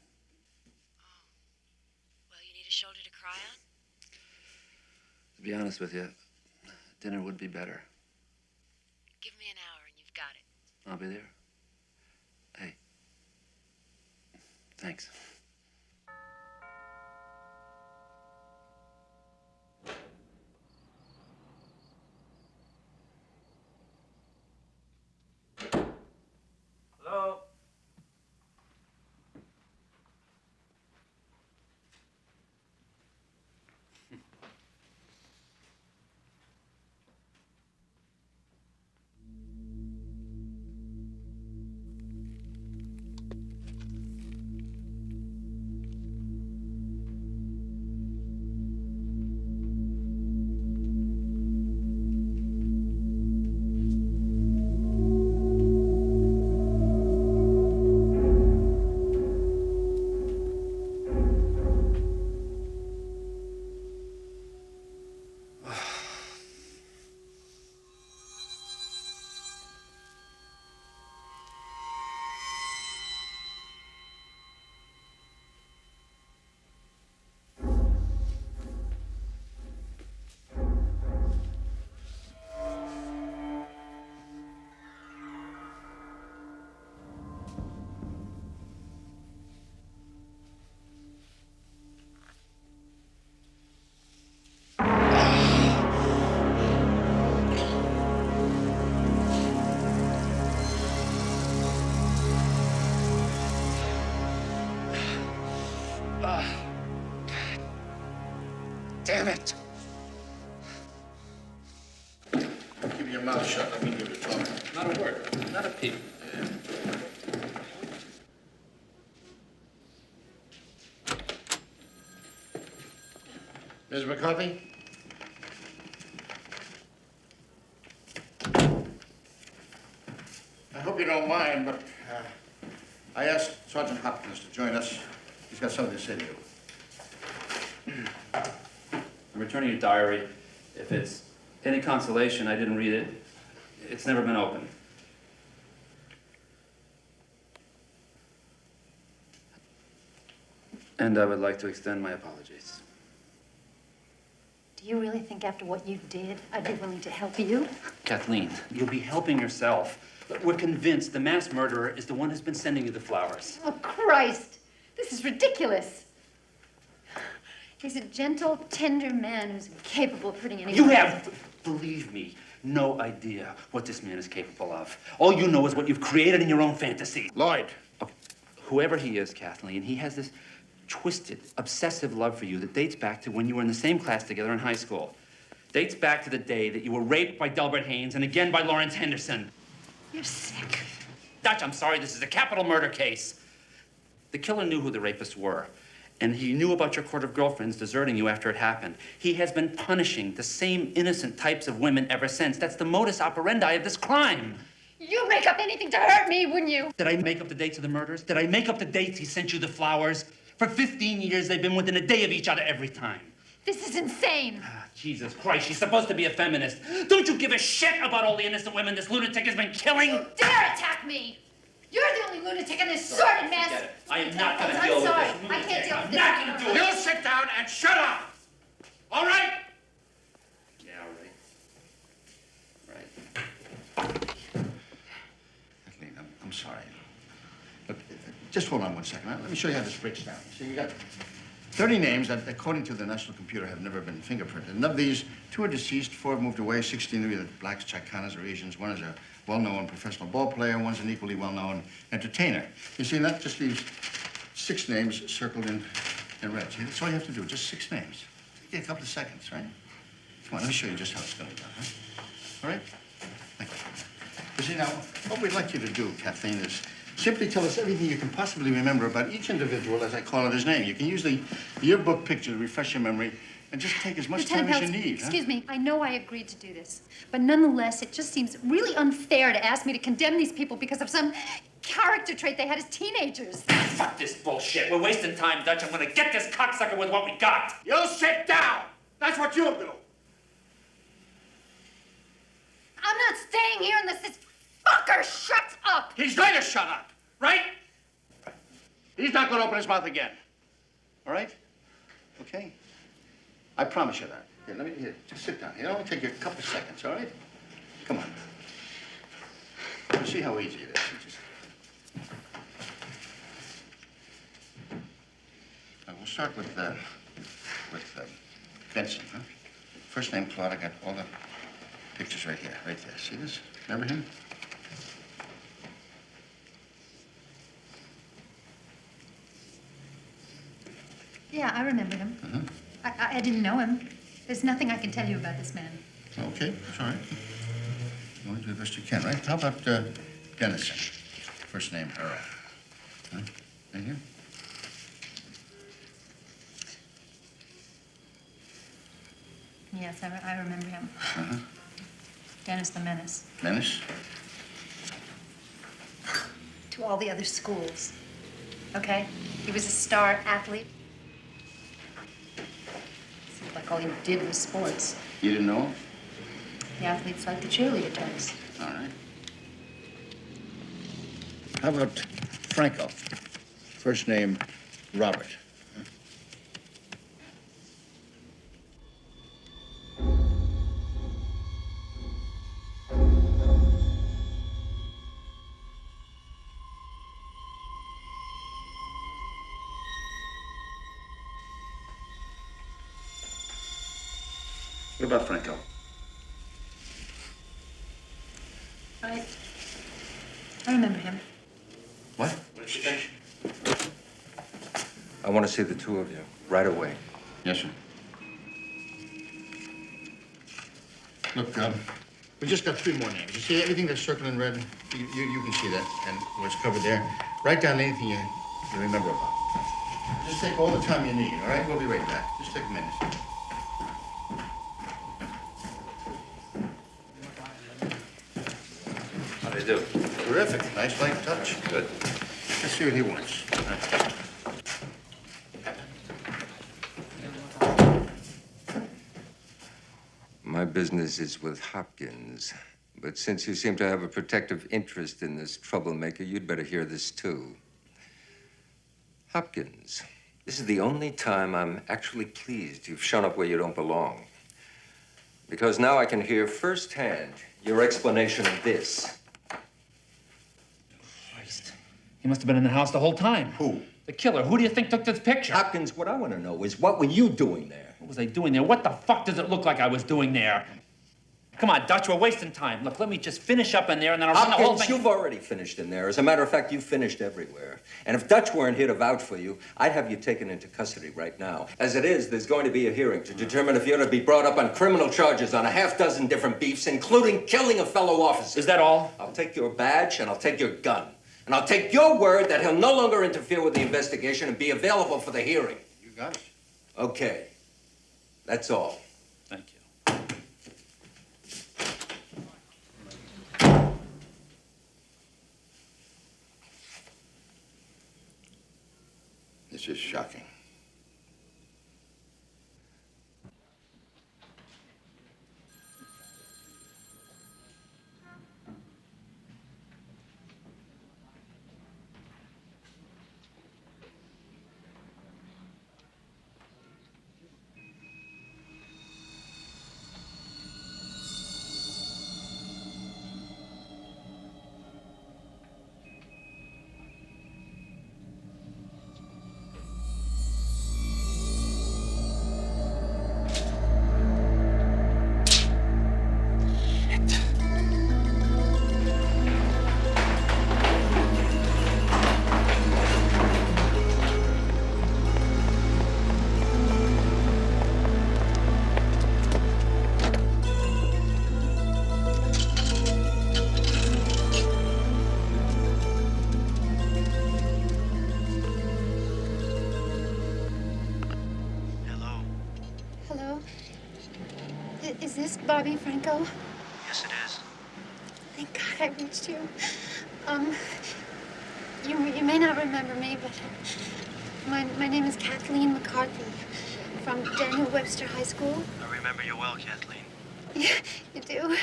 M: Well, you need a shoulder to cry on?
E: To be honest with you, dinner would be better.
M: Give me an hour and you've got it.
E: I'll be there. Hey. Thanks. Hello?
I: Damn it! Keep your mouth shut. Let me give you talk.
E: Not a word. Not a peep.
I: Ms. McCarthy? I hope you don't mind, but I asked Sergeant Hopkins to join us. He's got something to say to you.
E: I'm returning your diary. If it's any consolation, I didn't read it. It's never been opened. And I would like to extend my apologies.
N: Do you really think after what you did, I'd be willing to help you?
E: Kathleen, you'll be helping yourself. We're convinced the mass murderer is the one who's been sending you the flowers.
N: Oh, Christ! This is ridiculous. He's a gentle, tender man who's incapable of hurting anyone.
E: You have, believe me, no idea what this man is capable of. All you know is what you've created in your own fantasy.
I: Lloyd.
E: Whoever he is, Kathleen, he has this twisted, obsessive love for you that dates back to when you were in the same class together in high school. Dates back to the day that you were raped by Delbert Haynes and again by Lawrence Henderson.
N: You're sick.
E: Dutch, I'm sorry, this is a capital murder case. The killer knew who the rapists were,
J: And he knew about your court of girlfriends deserting you after it happened. He has been punishing the same innocent types of women ever since. That's the modus operandi of this crime.
N: You'd make up anything to hurt me, wouldn't you?
J: Did I make up the dates of the murders? Did I make up the dates he sent you the flowers? For 15 years, they've been within a day of each other every time.
N: This is insane.
J: Jesus Christ, she's supposed to be a feminist. Don't you give a shit about all the innocent women this lunatic has been killing?
N: You dare attack me! You're the only lunatic in this sordid mess.
J: Forget it. I am not going to
N: I'm
J: deal with
N: sorry.
J: this.
N: I can't deal with
J: I'm
N: this.
J: not going to do it.
C: You sit down and shut up! All right?
J: Yeah, right.
I: Kathleen, I'm sorry. Look, just hold on one second. Let me show you how this breaks down. See, you got 30 names that, according to the national computer, have never been fingerprinted. And of these, 2 are deceased, 4 have moved away, 16 are either blacks, Chicanas, or Asians. 1 is a well-known professional ball player, 1's an equally well-known entertainer. You see, and that just leaves 6 names circled in red. See, that's all you have to do, just 6 names. Take a couple of seconds, right? Come on, let me show you just how it's going to be done, right? All right? Thank you. You see, now, what we'd like you to do, Kathleen, is simply tell us everything you can possibly remember about each individual, as I call it, his name. You can use the yearbook picture to refresh your memory, and just take as much time as you need.
N: Excuse me, I know I agreed to do this, but nonetheless, it just seems really unfair to ask me to condemn these people because of some character trait they had as teenagers.
J: Fuck this bullshit. We're wasting time, Dutch. I'm going to get this cocksucker with what we got.
C: You sit down! That's what you'll do.
N: I'm not staying here unless this fucker shuts up!
C: He's going to shut up, right? He's not going to open his mouth again.
I: All right? Okay? I promise you that. Here, just sit down. It'll only take you a couple of seconds, all right? Come on. You see how easy it is. We'll start with Benson, huh? First name, Claude. I got all the pictures right here, right there. See this? Remember him?
N: Yeah, I remember him.
I: Uh-huh.
N: I didn't know him. There's nothing I can tell you about this man.
I: Okay, that's all right. You want to do the best you can, right? How about Dennison? First name, Earl. Huh? Right here?
N: Yes, I remember him.
I: Uh-huh.
N: Dennis the Menace.
I: Menace?
N: To all the other schools. Okay? He was a star athlete. Seemed like all he did was sports.
I: You didn't know him?
N: The athletes like the cheerleader types.
I: All right. How about Franco? First name, Robert. What about Franco?
N: I remember him.
I: What?
P: I want to see the 2 of you right away.
I: Yes, sir. Look, we just got 3 more names. You see everything that's circled in red? You can see that, and what's covered there. Write down anything you remember about. Just take all the time you need, all right? We'll be right back. Just take a minute.
P: How do you do?
I: Terrific. Nice light touch.
P: Good.
I: Let's see what he wants.
P: My business is with Hopkins. But since you seem to have a protective interest in this troublemaker, you'd better hear this too. Hopkins, this is the only time I'm actually pleased you've shown up where you don't belong. Because now I can hear firsthand your explanation of this.
J: Christ. He must have been in the house the whole time.
P: Who?
J: The killer. Who do you think took this picture?
P: Hopkins, what I want to know is what were you doing there?
J: What was I doing there? What the fuck does it look like I was doing there? Come on, Dutch, we're wasting time. Look, let me just finish up in there and then I'll run the whole
P: Hopkins,
J: thing.
P: you've already finished in there. As a matter of fact, you've finished everywhere. And if Dutch weren't here to vouch for you, I'd have you taken into custody right now. As it is, there's going to be a hearing to determine if you're to be brought up on criminal charges on a half-dozen different beefs, including killing a fellow officer.
J: Is that all?
P: I'll take your badge and I'll take your gun. And I'll take your word that he'll no longer interfere with the investigation and be available for the hearing.
I: got it.
P: Okay. That's all.
E: Thank you.
I: This is shocking.
N: Hello? Is this Bobby Franco?
R: Yes, it is.
N: Thank God I reached you. You may not remember me, but my name is Kathleen McCarthy from Daniel Webster High School.
R: I remember you well, Kathleen.
N: Yeah, you do.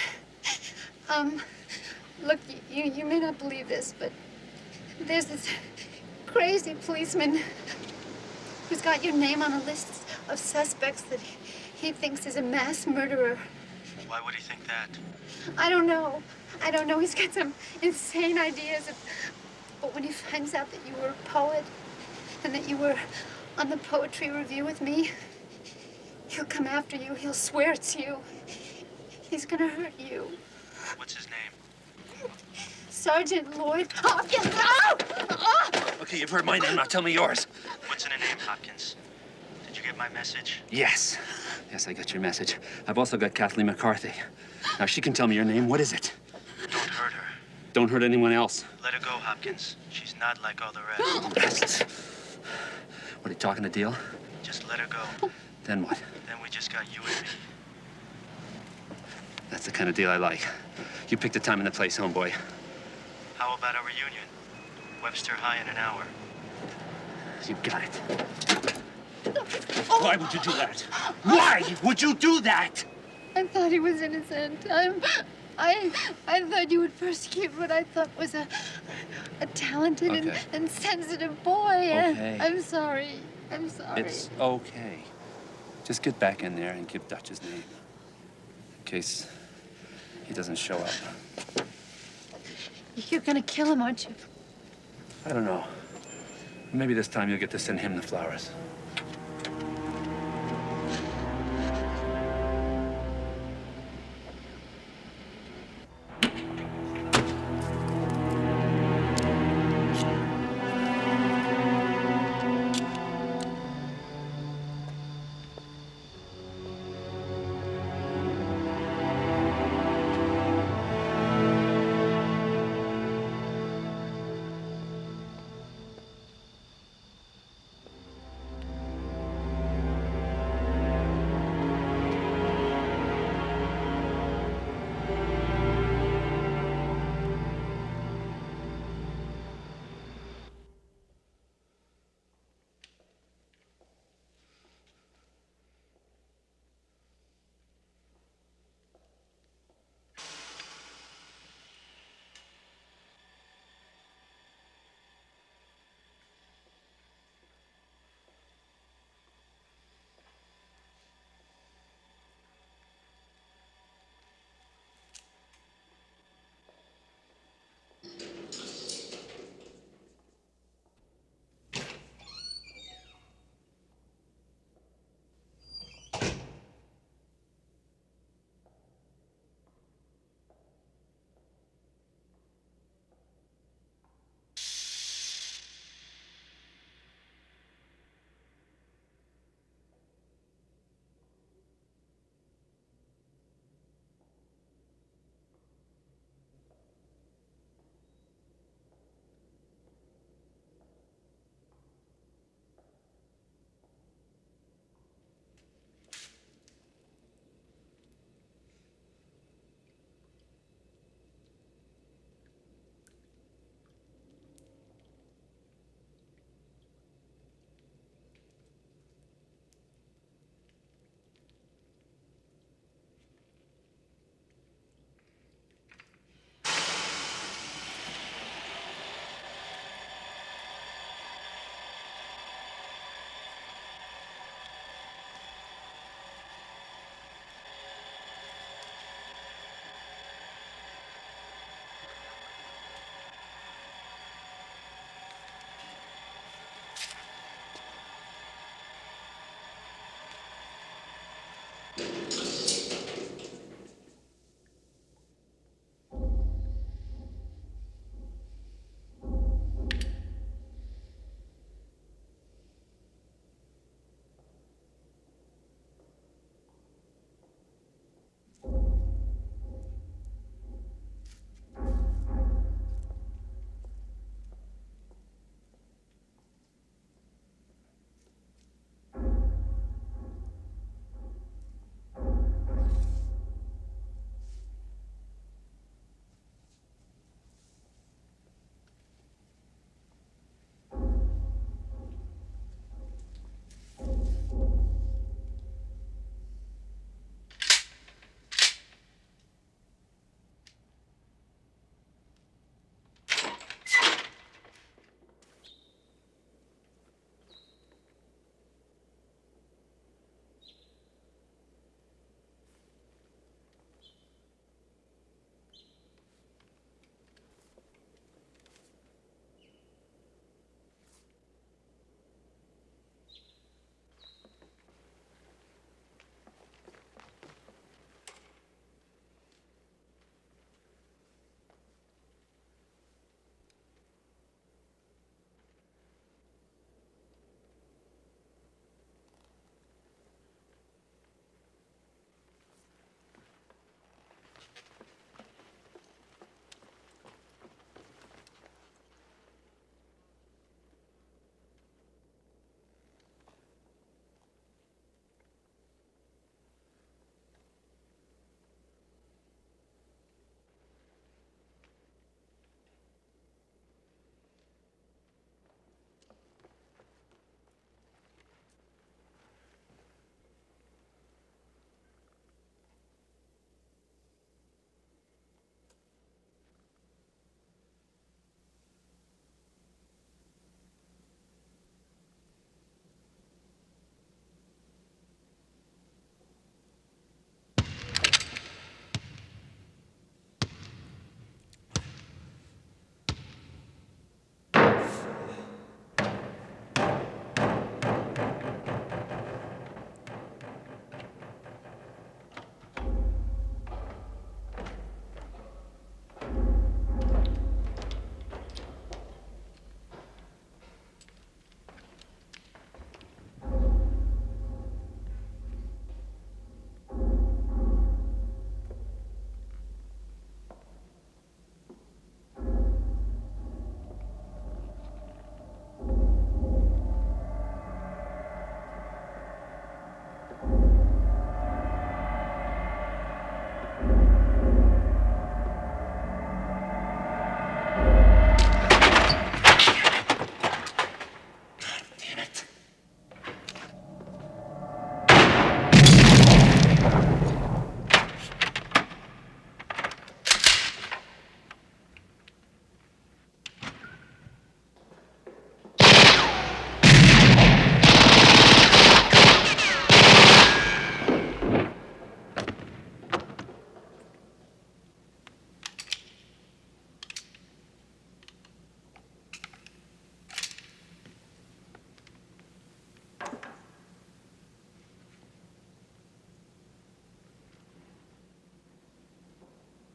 N: Look, you may not believe this, but there's this crazy policeman who's got your name on a list of suspects that he thinks is a mass murderer.
R: Why would he think that?
N: I don't know. He's got some insane ideas. But when he finds out that you were a poet and that you were on the poetry review with me, he'll come after you. He'll swear it's you. He's gonna hurt you.
R: What's his name?
N: Sergeant Lloyd Hopkins. Oh! Oh!
J: Okay, you've heard my name. Now tell me yours.
R: What's in a name, Hopkins? Did you get my message?
J: Yes. Yes, I got your message. I've also got Kathleen McCarthy. Now, she can tell me your name. What is it?
R: Don't hurt her.
J: Don't hurt anyone else.
R: Let her go, Hopkins. She's not like all the rest.
J: What, are you talking a deal?
R: Just let her go.
J: Then what?
R: Then we just got you and me.
J: That's the kind of deal I like. You pick the time and the place, homeboy.
R: How about a reunion? Webster High in an hour.
J: You got it. Why would you do that? Why would you do that?
N: I thought he was innocent. I thought you would persecute what I thought was a talented and sensitive boy.
E: Okay.
N: I'm sorry. I'm sorry.
E: It's okay. Just get back in there and give Dutch his name. In case he doesn't show up.
N: You're gonna kill him, aren't you?
E: I don't know. Maybe this time you'll get to send him the flowers.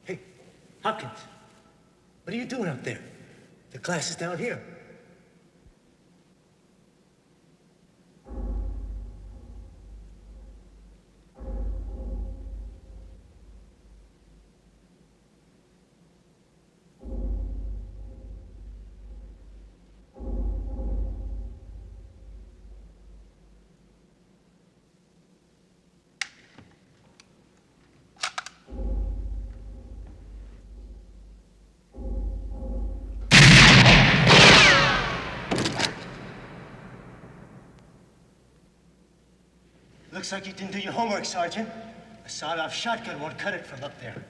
K: Hey, Hopkins, what are you doing up there? The class is down here. Looks like you didn't do your homework, Sergeant. A sawed-off shotgun won't cut it from up there.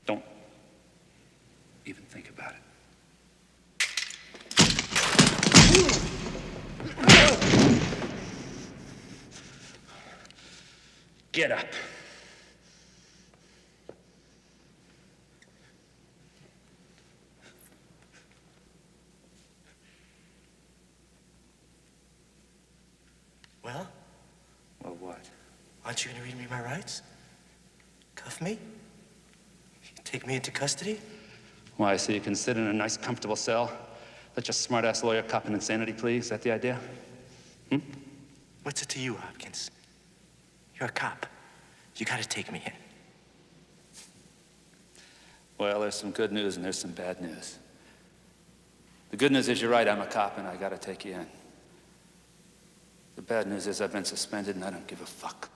J: Don't even think about it. Get up.
K: Well?
J: Well, what?
K: Aren't you gonna read me my rights? Cuff me? Take me into custody?
J: Why, so you can sit in a nice, comfortable cell? Let your smart-ass lawyer cop an insanity plea? Is that the idea?
K: What's it to you, Hopkins? You're a cop. You gotta take me in.
J: Well, there's some good news and there's some bad news. The good news is you're right, I'm a cop and I gotta take you in. The bad news is I've been suspended and I don't give a fuck.